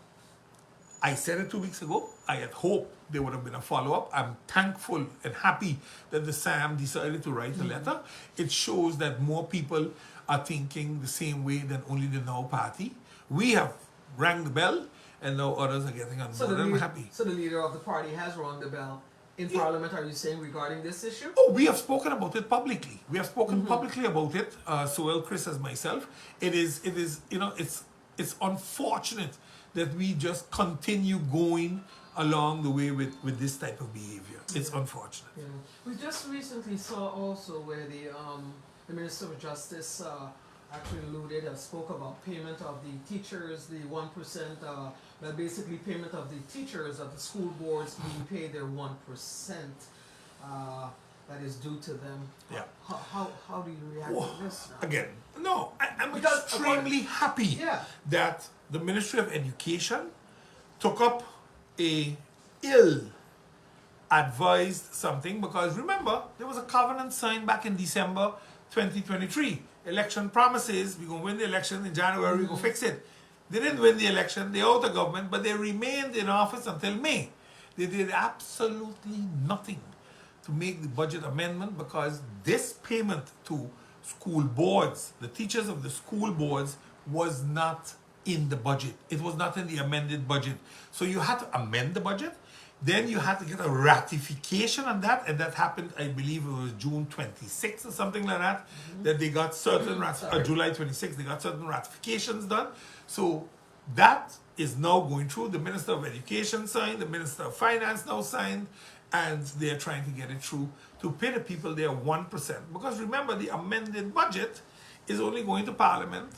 I said it 2 weeks ago. I had hoped there would have been a follow-up. I'm thankful and happy that the SAM decided to write a letter. It shows that more people are thinking the same way than only the Now Party. We have rang the bell and now others are getting on board. I'm happy. So the leader of the party has rung the bell in Parliament, are you saying, regarding this issue? Oh, we have spoken about it publicly. We have spoken publicly about it, so well Chris as myself. It is, you know, it's unfortunate that we just continue going along the way with this type of behavior. It's unfortunate. Yeah. We just recently saw also where the Minister of Justice actually alluded and spoke about payment of the teachers, the 1%, well, basically payment of the teachers of the school boards being paid their 1% that is due to them. Yeah. How do you react to this now? Again, no, I'm Because extremely happy that the Ministry of Education took up a ill-advised something because remember, there was a covenant signed back in December 2023. Election promises, we're going to win the election in January, we're going to fix it. They didn't win the election, they're out of government, but they remained in office until May. They did absolutely nothing to make the budget amendment because this payment to school boards, the teachers of the school boards, was not in the budget. It was not in the amended budget. So you had to amend the budget. Then you had to get a ratification on that, and that happened, I believe it was June 26th or something like that, that they got certain, July 26th, they got certain ratifications done. So that is now going through. The Minister of Education signed, the Minister of Finance now signed, and they're trying to get it through to pay the people their 1%. Because remember, the amended budget is only going to Parliament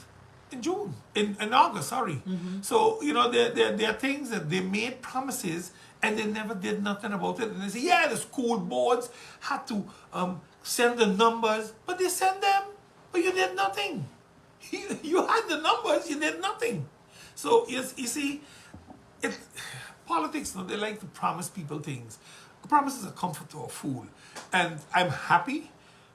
in June, in August, sorry. So, you know, there are things that they made promises and they never did nothing about it. And they say, yeah, the school boards had to send the numbers, but they sent them, but you did nothing. You had the numbers, you did nothing. So, yes, you see, politics, they like to promise people things. A promise is a comfort to a fool. And I'm happy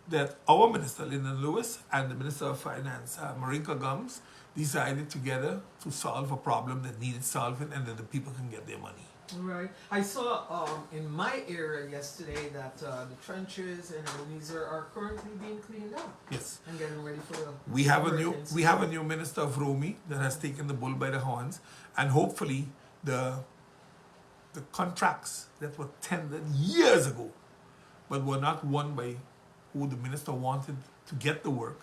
that our Minister, Lyndon Lewis, and the Minister of Finance, Marinka Gums, decided together to solve a problem that needed solving and that the people can get their money. Right. I saw in my area yesterday that the trenches in Ebenezer are currently being cleaned up. Yes. And getting ready for the we have a new Minister of Romy that has taken the bull by the horns, and hopefully the contracts that were tendered years ago but were not won by who the minister wanted to get the work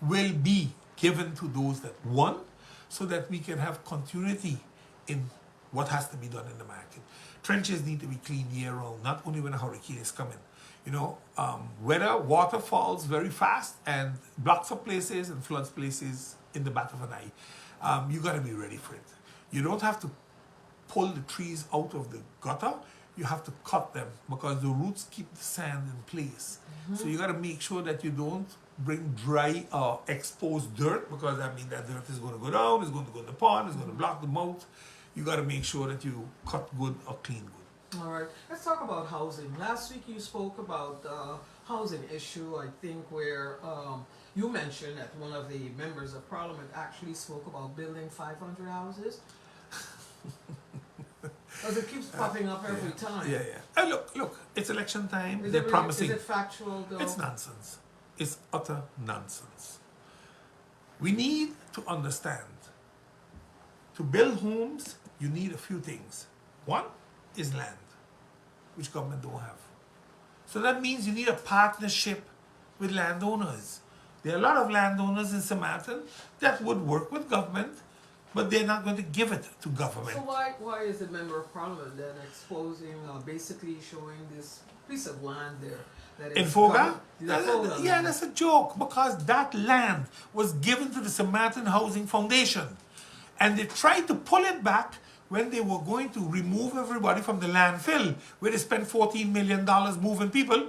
will be given to those that won, so that we can have continuity in what has to be done in the market. Trenches need to be cleaned year round, not only when a hurricane is coming. You know, water falls very fast and blocks up places and floods places in the bat of an eye. You got to be ready for it. You don't have to pull the trees out of the gutter. You have to cut them because the roots keep the sand in place. So you got to make sure that you don't bring dry or exposed dirt, because that means that dirt is going to go down, it's going to go in the pond, it's going to block the mouth. You got to make sure that you cut good or clean good. All right, let's talk about housing. Last week you spoke about housing issue, I think, where you mentioned that one of the members of parliament actually spoke about building 500 houses. Because it keeps popping up every time. Yeah. And look, it's election time. They're really, promising. Is it factual though? It's nonsense. It's utter nonsense. We need to understand, to build homes, you need a few things. One is land, which government don't have. So that means you need a partnership with landowners. There are a lot of landowners in Sint Maarten that would work with government, but they're not going to give it to government. So why is the member of parliament then exposing, basically showing this piece of land there? That In is Foga? Foga. Yeah, that's a joke, because that land was given to the Sint Maarten Housing Foundation. And they tried to pull it back when they were going to remove everybody from the landfill, where they spent $14 million moving people,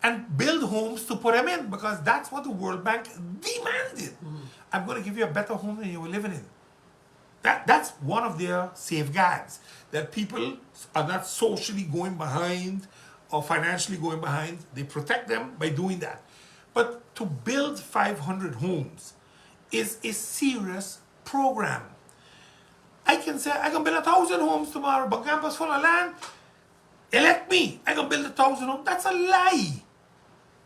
and build homes to put them in, because that's what the World Bank demanded. I'm going to give you a better home than you were living in. That's one of their safeguards, that people are not socially going behind or financially going behind. They protect them by doing that. But to build 500 homes is a serious program. I can say I can build 1,000 homes tomorrow, but campus full of land, elect me, I can build 1,000 homes. That's a lie.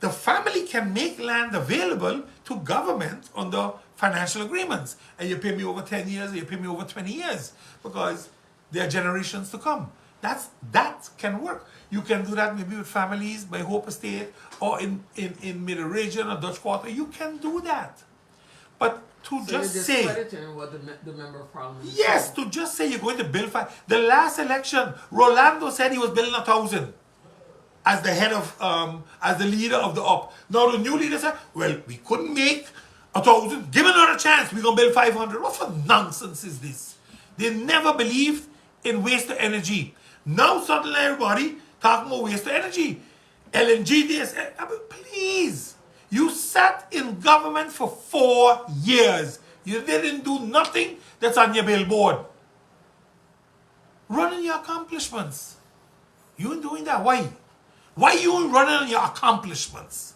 The family can make land available to government under financial agreements. And you pay me over 10 years, or you pay me over 20 years, because there are generations to come. That can work. You can do that maybe with families by Hope Estate, or in Middle Region or Dutch Quarter. You can do that. But to So just you're say, discrediting what the member of parliament yes, said. to just say you're going to build the last election, Rolando said he was building 1,000 as the head of, as the leader of the UP. Now the new leader said, well, we couldn't make 1,000, give another chance, we're going to build 500. What for nonsense is this? They never believed in waste of energy. Now suddenly everybody talking about waste of energy. LNG this, please. You sat in government for 4 years. You didn't do nothing that's on your billboard. Running your accomplishments. You ain't doing that. Why? Why you ain't running on your accomplishments?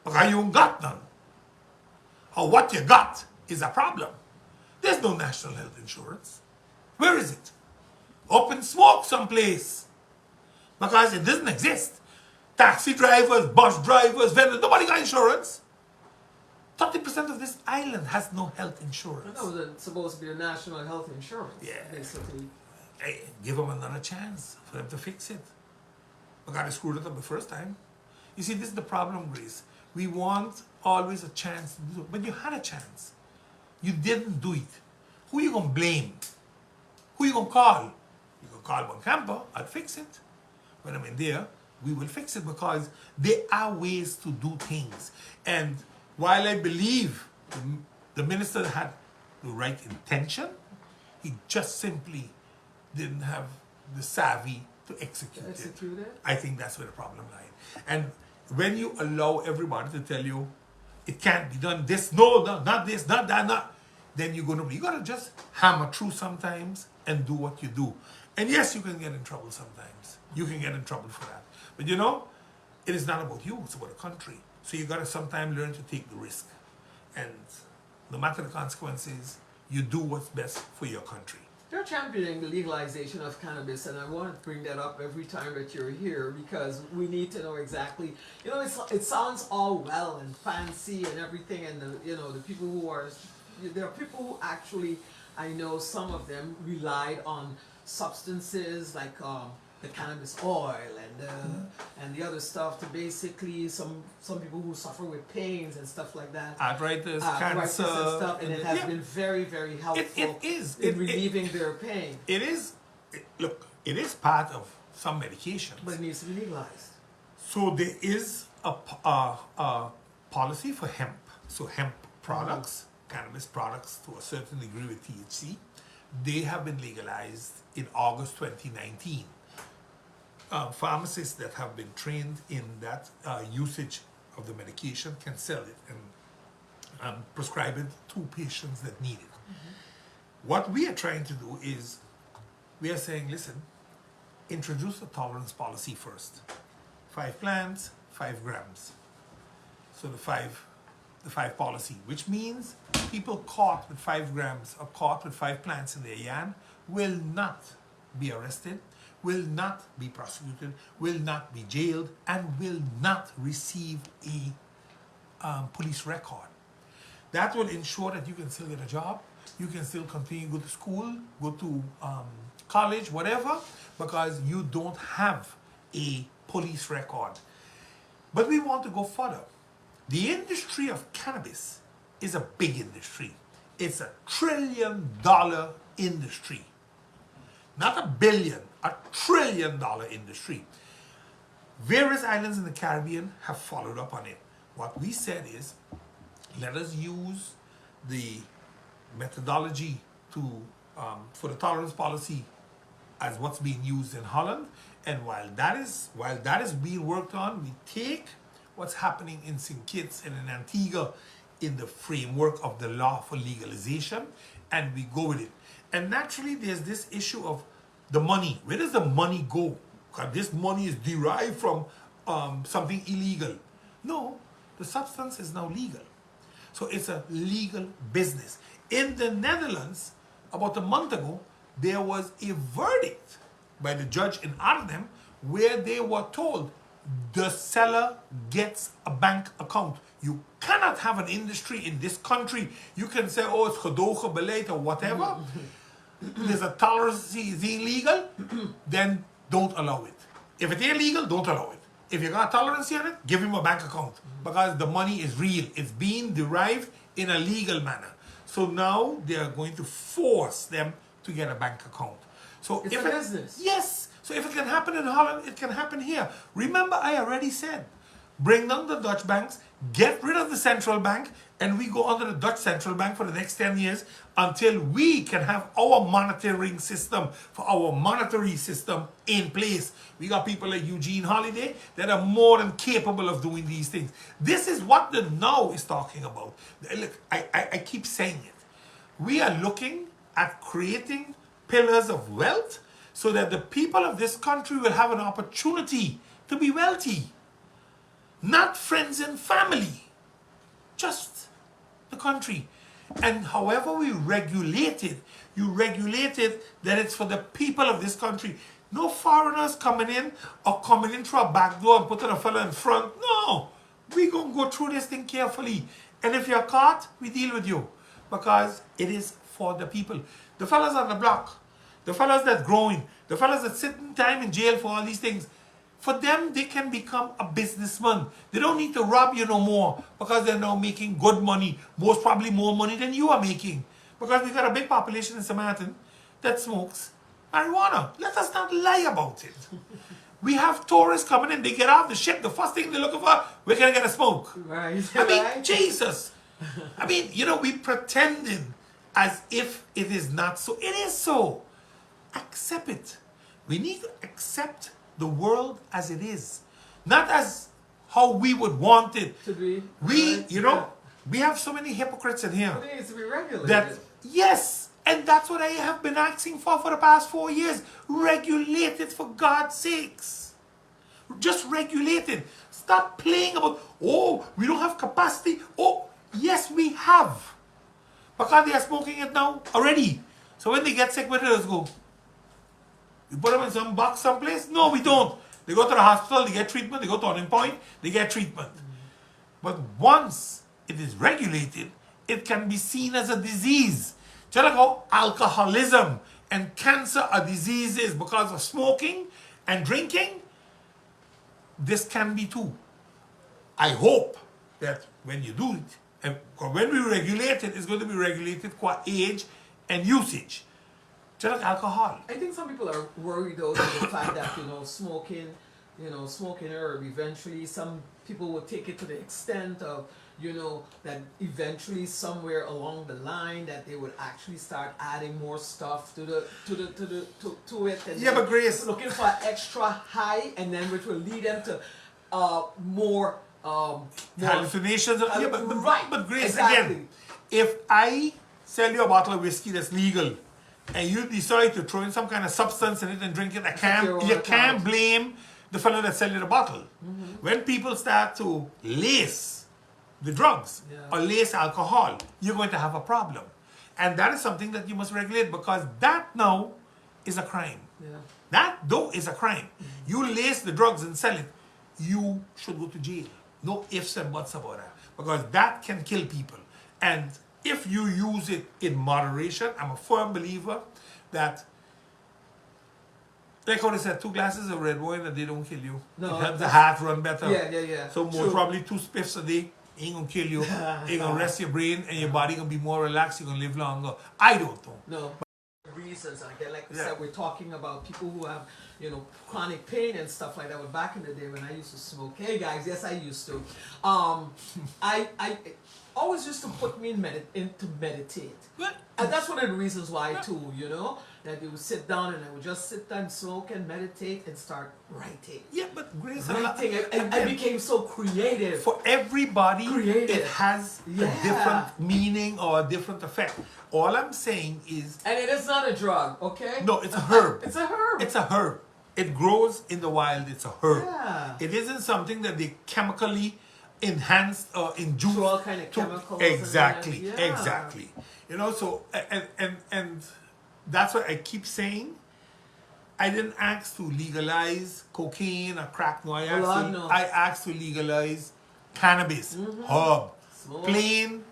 Because you ain't got none. Or what you got is a problem. There's no national health insurance. Where is it? Up in smoke someplace. Because it doesn't exist. Taxi drivers, bus drivers, vendors, nobody got insurance. 30% of this island has no health I insurance. know that it's supposed to be a national health insurance. Yeah. Basically. Hey, give them another chance for them to fix it. I got to screw it up the first time. You see, this is the problem, Grace. We want always a chance to do it, but you had a chance. You didn't do it. Who you gonna blame? Who you gonna call? You can call one camper, I'll fix it. When I'm in there, we will fix it because there are ways to do things. And while I believe the minister had the right intention, he just simply didn't have the savvy to execute it. I think that's where the problem lies. And when you allow everybody to tell you it can't be done, this, no, not this, not that, not, then you gotta just hammer through sometimes and do what you do. And yes, you can get in trouble sometimes. You can get in trouble for that. But you know, it is not about you, it's about the country. So you gotta sometimes learn to take the risk. And no matter the consequences, you do what's best for your country. You're championing the legalization of cannabis, and I want to bring that up every time that you're here because we need to know exactly. You know, it sounds all well and fancy and everything, and the people who are, there are people who actually, I know some of them relied on substances like the cannabis oil and the other stuff to basically some people who suffer with pains and stuff like that. Arthritis, Arthritis cancer, and stuff, and it has been very, very helpful in relieving their pain. It is. Look, it is part of some medication, But it needs to be legalized. So there is a policy for hemp. So hemp products, cannabis products to a certain degree with THC, they have been legalized in August 2019. Pharmacists that have been trained in that usage of the medication can sell it and prescribe it to patients that need it. What we are trying to do is, we are saying, listen, introduce a tolerance policy first. 5 plants, 5 grams. So the five policy, which means people caught with 5 grams or caught with 5 plants in their yard will not be arrested, will not be prosecuted, will not be jailed, and will not receive a police record. That will ensure that you can still get a job, you can still continue to go to school, go to college, whatever, because you don't have a police record. But we want to go further. The industry of cannabis is a big industry. It's $1 trillion industry. Not $1 billion, $1 trillion industry. Various islands in the Caribbean have followed up on it. What we said is, let us use the methodology for the tolerance policy as what's being used in Holland. And while that is being worked on, we take what's happening in St. Kitts and in Antigua in the framework of the law for legalization, and we go with it. And naturally, there's this issue of the money. Where does the money go? Because this money is derived from something illegal. No, the substance is now legal. So it's a legal business. In the Netherlands, about a month ago, there was a verdict by the judge in Arnhem where they were told the seller gets a bank account. You cannot have an industry in this country. You can say, oh, it's gedogen beleid or whatever. There's a tolerance, is illegal, then don't allow it. If it's illegal, don't allow it. If you got a tolerance on it, give him a bank account because the money is real. It's being derived in a legal manner. So now they are going to force them to get a bank account. So it's a business. Yes. So if it can happen in Holland, it can happen here. Remember, I already said, bring down the Dutch banks, get rid of the central bank, and we go under the Dutch central bank for the next 10 years until we can have our monitoring system, for our monetary system in place. We got people like Eugene Holiday that are more than capable of doing these things. This is what the now is talking about. Look, I keep saying it. We are looking at creating pillars of wealth so that the people of this country will have an opportunity to be wealthy. Not friends and family, just the country. And however we regulate it, you regulate it that it's for the people of this country. No foreigners coming in or coming in through a back door and putting a fellow in front. No, we're going to go through this thing carefully. And if you're caught, we deal with you. Because it is for the people. The fellas on the block, the fellas that growing, the fellas that sitting time in jail for all these things, for them, they can become a businessman. They don't need to rob you no more because they're now making good money, most probably more money than you are making. Because we've got a big population in Sint Maarten that smokes marijuana. Let us not lie about it. We have tourists coming in, they get off the ship, the first thing they're looking for, we're going to get a smoke. Right. I mean, Right. Jesus. I mean, you know, we pretending as if it is not so. It is so. Accept it. We need to accept the world as it is. Not as how we would want it To be. we, Right. you know, we have so many hypocrites in here. It needs to be regulated. That, yes, and that's what I have been asking for the past 4 years. Regulate it for God's sakes. Just regulate it. Stop playing about, oh, we don't have capacity. Oh, yes, we have. Because they are smoking it now already. So when they get sick, where do they go? You put them in some box someplace? No, we don't. They go to the hospital, they get treatment, they go to Turning Point, they get treatment. But once it is regulated, it can be seen as a disease. Just like how alcoholism and cancer are diseases because of smoking and drinking, this can be too. I hope that when you do it, and when we regulate it, it's going to be regulated qua age and usage. Just like alcohol. I think some people are worried though about the fact that, smoking herb, eventually some people will take it to the extent of, that eventually somewhere along the line that they would actually start adding more stuff to it. And Yeah, but Grace, looking for extra high, and then which will lead them to more hallucinations. Yeah, but Grace, exactly. again, if I sell you a bottle of whiskey that's legal, and you decide to throw in some kind of substance in it and drink it, you can't blame the fellow that selling the bottle. When people start to lace the drugs or lace alcohol, you're going to have a problem. And that is something that you must regulate, because that now is a crime. Yeah. That though is a crime. You lace the drugs and sell it, you should go to jail. No ifs and buts about that. Because that can kill people. And if you use it in moderation, I'm a firm believer that, like how they said, 2 glasses of red wine and they don't kill you. No, It helps the heart run better. Yeah. So most probably 2 spiffs a day ain't gonna kill you. Ain't gonna rest your brain, and your body gonna be more relaxed. You're gonna live longer. I don't know. No. Reasons, and again, like we said, we're talking about people who have, chronic pain and stuff like that. But back in the day when I used to smoke, hey guys, yes, I used to. I always used to put me into meditate. And that's one of the reasons why too, that you would sit down and I would just sit down, smoke and meditate and start writing. Yeah, but Grace, I became so creative. For everybody, Creative. it has a different meaning or a different effect. All I'm saying is... And it is not a drug, okay? No, it's a herb. It's a herb. It's a herb. It grows in the wild. It's a herb. Yeah. It isn't something that they chemically enhanced or induced. To all kind of chemicals. Exactly. And Exactly. So, and that's what I keep saying. I didn't ask to legalize cocaine or crack. No, I asked to legalize cannabis, herb, Smoke. plain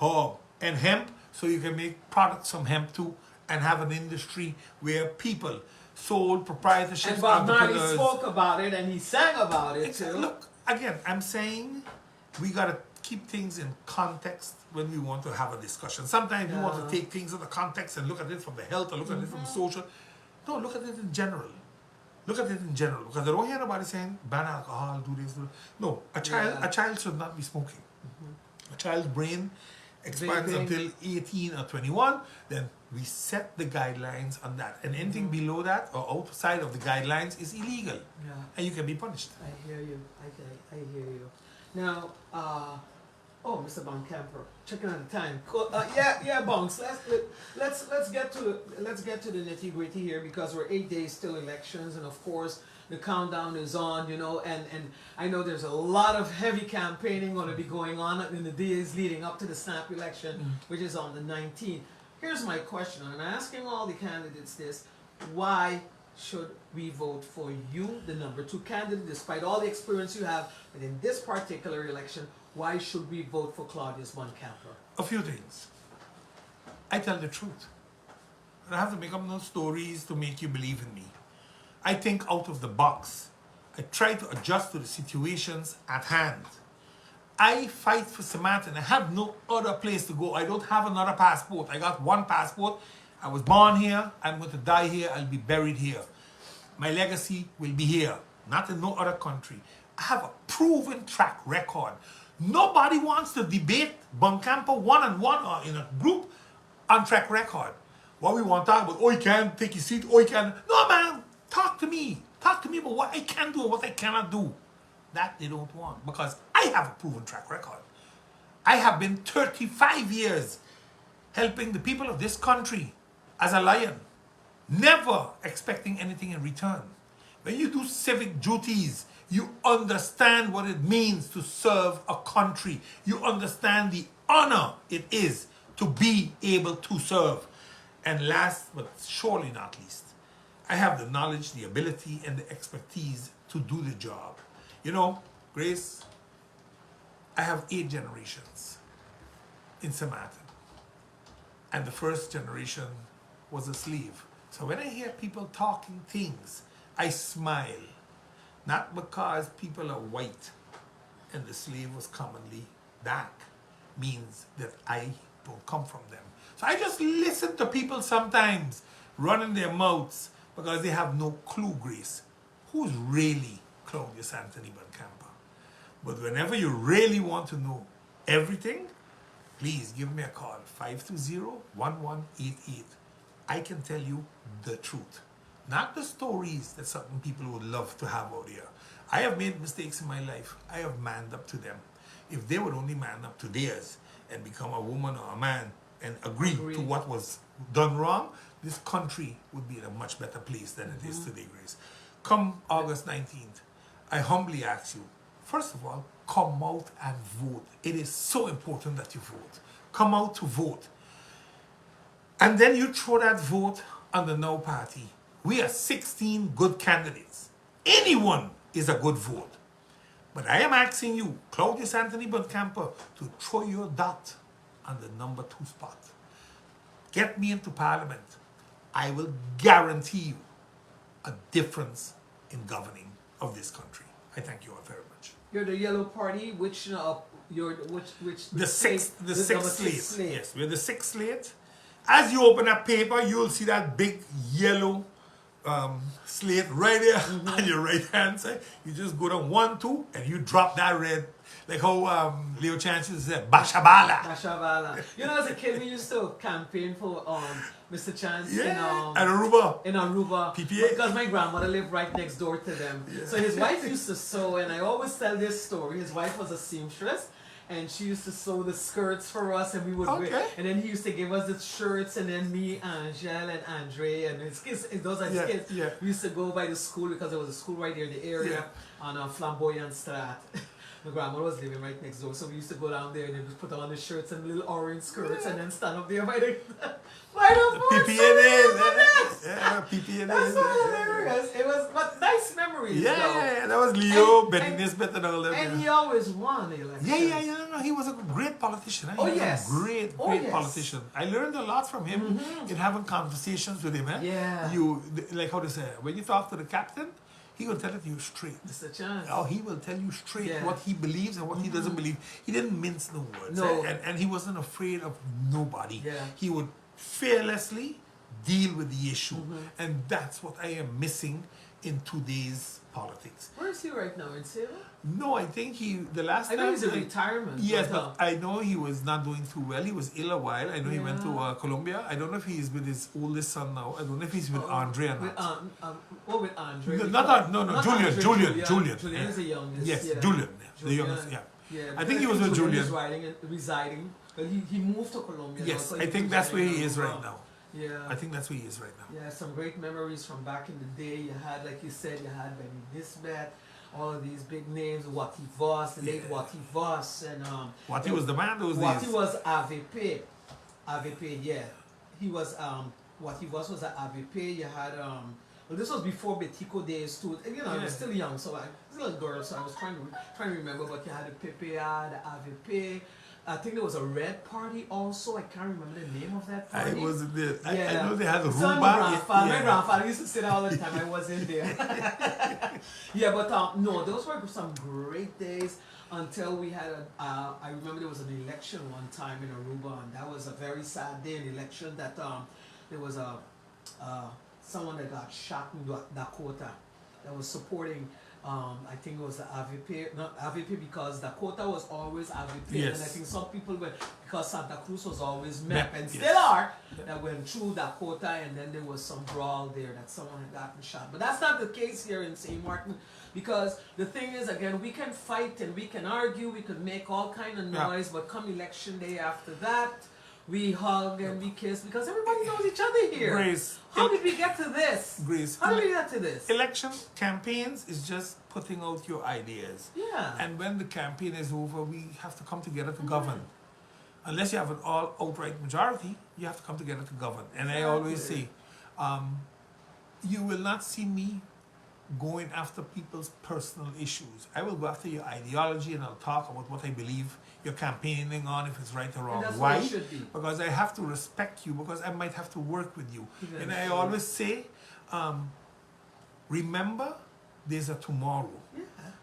herb, and hemp, so you can make products from hemp too, and have an industry where people, sole proprietorships, And Bob Marley entrepreneurs. spoke about it and he sang about it too. Look, again, I'm saying we gotta keep things in context when we want to have a discussion. Sometimes we want to take things out of context and look at it from the health or look at it from social. No, look at it in general. Look at it in general. Because I don't hear nobody saying ban alcohol, do this, do that. No, a child should not be smoking. A child's brain expands until 18 or 21, then we set the guidelines on that. And anything below that or outside of the guidelines is illegal. Yeah. And you can be punished. I hear you. I hear you. Now, Mr. Bonkamper, checking on the time. Cool. Bonks. Let's get to the nitty gritty here, because we're 8 days till elections, and of course the countdown is on. And I know there's a lot of heavy campaigning going to be going on in the days leading up to the snap election, which is on the 19th. Here's my question, and I'm asking all the candidates this: why should we vote for you, the number 2 candidate, despite all the experience you have, but in this particular election, why should we vote for Claudius Boncamper? A few things. I tell the truth. I don't have to make up no stories to make you believe in me. I think out of the box. I try to adjust to the situations at hand. I fight for Sint Maarten. I have no other place to go. I don't have another passport. I got one passport. I was born here. I'm going to die here. I'll be buried here. My legacy will be here, not in no other country. I have a proven track record. Nobody wants to debate Boncamper one-on-one or in a group on track record. What we want to talk about, oh, you can't take your seat, oh, you can. No, man, talk to me. Talk to me about what I can do and what I cannot do. That they don't want, because I have a proven track record. I have been 35 years helping the people of this country as a lion, never expecting anything in return. When you do civic duties, you understand what it means to serve a country. You understand the honor it is to be able to serve. And last but surely not least, I have the knowledge, the ability, and the expertise to do the job. You know, Grace, I have 8 generations in Sint Maarten. And the first generation was a slave. So when I hear people talking things, I smile. Not because people are white and the slave was commonly black, means that I don't come from them. So I just listen to people sometimes running their mouths because they have no clue, Grace, who's really Claudius Anthony Boncamper. But whenever you really want to know everything, please give me a call, 520-1188. I can tell you the truth. Not the stories that certain people would love to have out here. I have made mistakes in my life. I have manned up to them. If they would only man up to theirs and become a woman or a man and agree to what was done wrong, this country would be in a much better place than it is today, Grace. Come August 19th, I humbly ask you, first of all, come out and vote. It is so important that you vote. Come out to vote. And then you throw that vote on the No Party. We are 16 good candidates. Anyone is a good vote. But I am asking you, Claudius Anthony Boncamper, to throw your dot on the number 2 spot. Get me into Parliament. I will guarantee you a difference in governing of this country. I thank you all very much. You're the Yellow Party, which the sixth slate. Yes, we're the 6th slate. As you open that paper, you'll see that big yellow slate right there on your right hand side. You just go down 1, 2, and you drop that red. Like how Leo Chances said, Bashabala. Bashabala. You know, as a kid, we used to campaign for Mr. Chance in Aruba. In Aruba. PPA. Because my grandmother lived right next door to them. Yeah. So his wife used to sew, and I always tell this story. His wife was a seamstress, and she used to sew the skirts for us, and we would wear. And then he used to give us the shirts, and then me, Angel, and Andre, and his kids, those are his kids. Yeah. We used to go by the school because there was a school right there in the area on Flamboyant Strat. My grandma was living right next door, so we used to go down there and then just put on the shirts and little orange skirts and then stand up there by the PPNA. PPNA. That's so hilarious. It was but nice memories. Yeah, that was Leo, Benny Nisbet and all that. And he always won the election. No, he was a great politician. He was a great politician. I learned a lot from him in having conversations with him. Yeah. You, like how they say, when you talk to the captain, he will tell it to you straight. Mr. Chance. Oh, he will tell you straight what he believes and what he doesn't believe. He didn't mince no words. No. And he wasn't afraid of nobody. Yeah. He would fearlessly deal with the issue. And that's what I am missing in today's politics. Where is he right now? In Salem? No, I think the last time... I know he's in retirement. Yes, but I know he was not doing too well. He was ill a while. I know he went to Colombia. I don't know if he's with his oldest son now. I don't know if he's with Andre or not. With Andre? Julian. Julian is the youngest. Yes, Julian. The youngest, I think he was with Julian. Residing. But he moved to Colombia. Yes, I think that's where he is right now. Yeah. I think that's where he is right now. Yeah, some great memories from back in the day. You had, like you said, you had Benny Nisbet, all of these big names, Wati Voss, the late Wati Voss, and Wati was the man those days. Wati was AVP. AVP, yeah. He was Wati Voss was at AVP. You had Well, this was before Betico days too. And, I was still young, so I was a little girl, so I was trying to remember. But you had the PPA, the AVP. I think there was a red party also. I can't remember the name of that party. I wasn't there. Yeah. I know they had a So Rumba. my grandfather used to sit there all the time. I wasn't there. Yeah, but no, those were some great days until we had I remember there was an election one time in Aruba, and that was a very sad day. An election that there was someone that got shot in Dakota that was supporting. I think it was the AVP, not AVP because Dakota was always AVP, Yes. and I think some people went because Santa Cruz was always MEP, and yes. still are, that went through Dakota, and then there was some brawl there that someone had gotten shot. But that's not the case here in St. Martin, because the thing is, again, we can fight and we can argue, we could make all kind of noise, but come election day after that, we hug and we kiss because everybody knows each other here. Grace. How did we get to this? Grace. How did we get to this? Election campaigns is just putting out your ideas. Yeah. And when the campaign is over, we have to come together to govern. Unless you have an all outright majority, you have to come together to govern. And I always say, you will not see me going after people's personal issues. I will go after your ideology and I'll talk about what I believe you're campaigning on, if it's right or wrong. And that's Why? what it should be. Because I have to respect you, because I might have to work with you. Even And I so. always say, remember, there's a tomorrow. Yeah.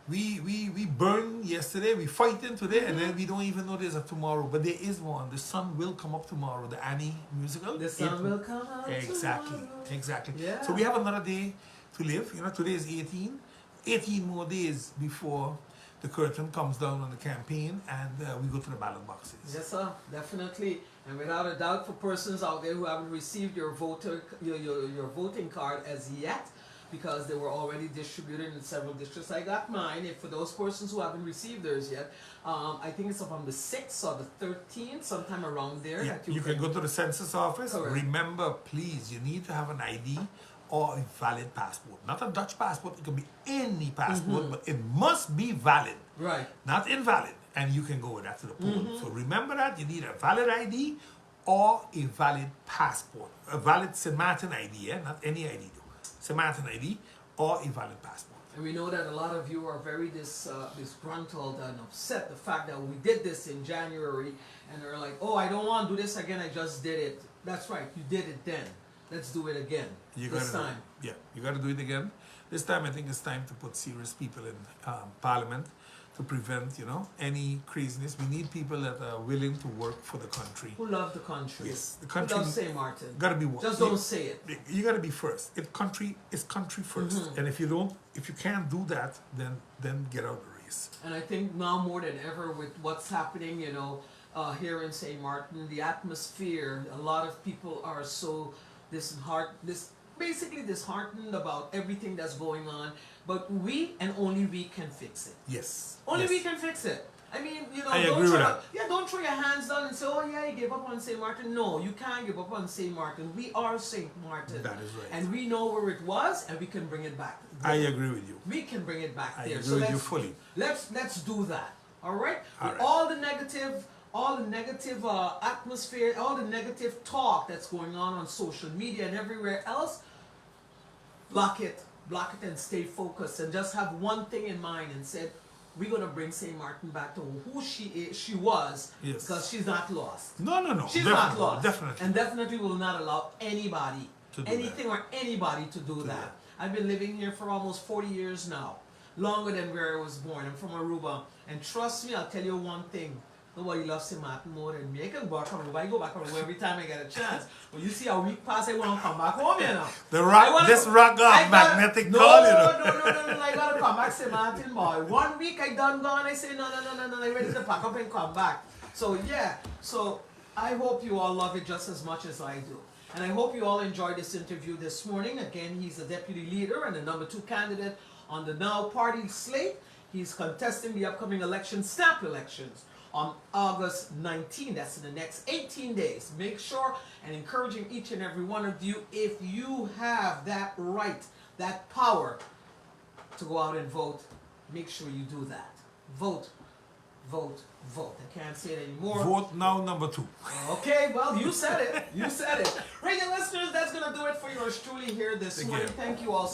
We burn yesterday, we fighting today, and then we don't even know there's a tomorrow. But there is one. The sun will come up tomorrow. The Annie musical. The sun will come out Exactly. tomorrow. Exactly. Yeah. So we have another day to live. Today is 18. 18 more days before the curtain comes down on the campaign, and we go to the ballot boxes. Yes, sir, definitely. And without a doubt, for persons out there who haven't received your your voting card as yet, because they were already distributed in several districts. I got mine. If for those persons who haven't received theirs yet, I think it's on the 6th or the 13th, sometime around there. Yeah, that you can go to the census office. Correct. Remember, please, you need to have an ID or a valid passport. Not a Dutch passport, it can be any passport, but it must be valid, Right. not invalid. And you can go with that to the poll. So remember that, you need a valid ID or a valid passport. A valid Sint Maarten ID, not any ID though. Sint Maarten ID or a valid passport. And we know that a lot of you are very disgruntled and upset the fact that we did this in January, and they're like, oh, I don't want to do this again, I just did it. That's right, you did it then. Let's do it again this time. Yeah, you got to do it again. This time, I think it's time to put serious people in Parliament to prevent, any craziness. We need people that are willing to work for the country. Who love the country? Yes, the country. Who loves St. Martin? Got to be one. Just don't say it. You got to be first. It's country first. And if you can't do that, then get out of the race. And I think now more than ever with what's happening, here in St. Martin, the atmosphere, a lot of people are so disheartened about everything that's going on, but we and only we can fix it. Yes. Only yes. we can fix it. I mean, I agree with that. Don't throw your hands down and say, oh yeah, you gave up on St. Martin. No, you can't give up on St. Martin. We are St. Martin. That is right. And we know where it was, and we can bring it back. I agree with you. We can bring it back I there. agree with you fully. Let's do that. All right. All With right. all the negative atmosphere, all the negative talk that's going on social media and everywhere else, block it and stay focused and just have one thing in mind and said, we're going to bring St. Martin back to who she was, Yes. because she's not lost. No. She's definitely, not lost. Definitely. And definitely will not allow anybody, To do anything or anybody to do that. that. I've been living here for almost 40 years now, longer than where I was born. I'm from Aruba. And trust me, I'll tell you one thing. Nobody loves St. Martin more than me. I can go back on Aruba. I go back on Aruba every time I get a chance. When you see a week pass, I want to come back home, This rock got magnetic call, No, I gotta come back, St. Martin, boy. 1 week I done gone, I say, no, I'm ready to pack up and come back. So, yeah. So, I hope you all love it just as much as I do. And I hope you all enjoyed this interview this morning. Again, he's the deputy leader and the number 2 candidate on the Now Party slate. He's contesting the upcoming snap elections, on August 19. That's in the next 18 days. Make sure and encouraging each and every one of you, if you have that right, that power to go out and vote, make sure you do that. Vote vote, vote. I can't say it anymore. Vote now, number 2. Okay, well, you said it. You said it. Radio listeners, that's going to do it for yours truly here this Thank morning. you. Thank you all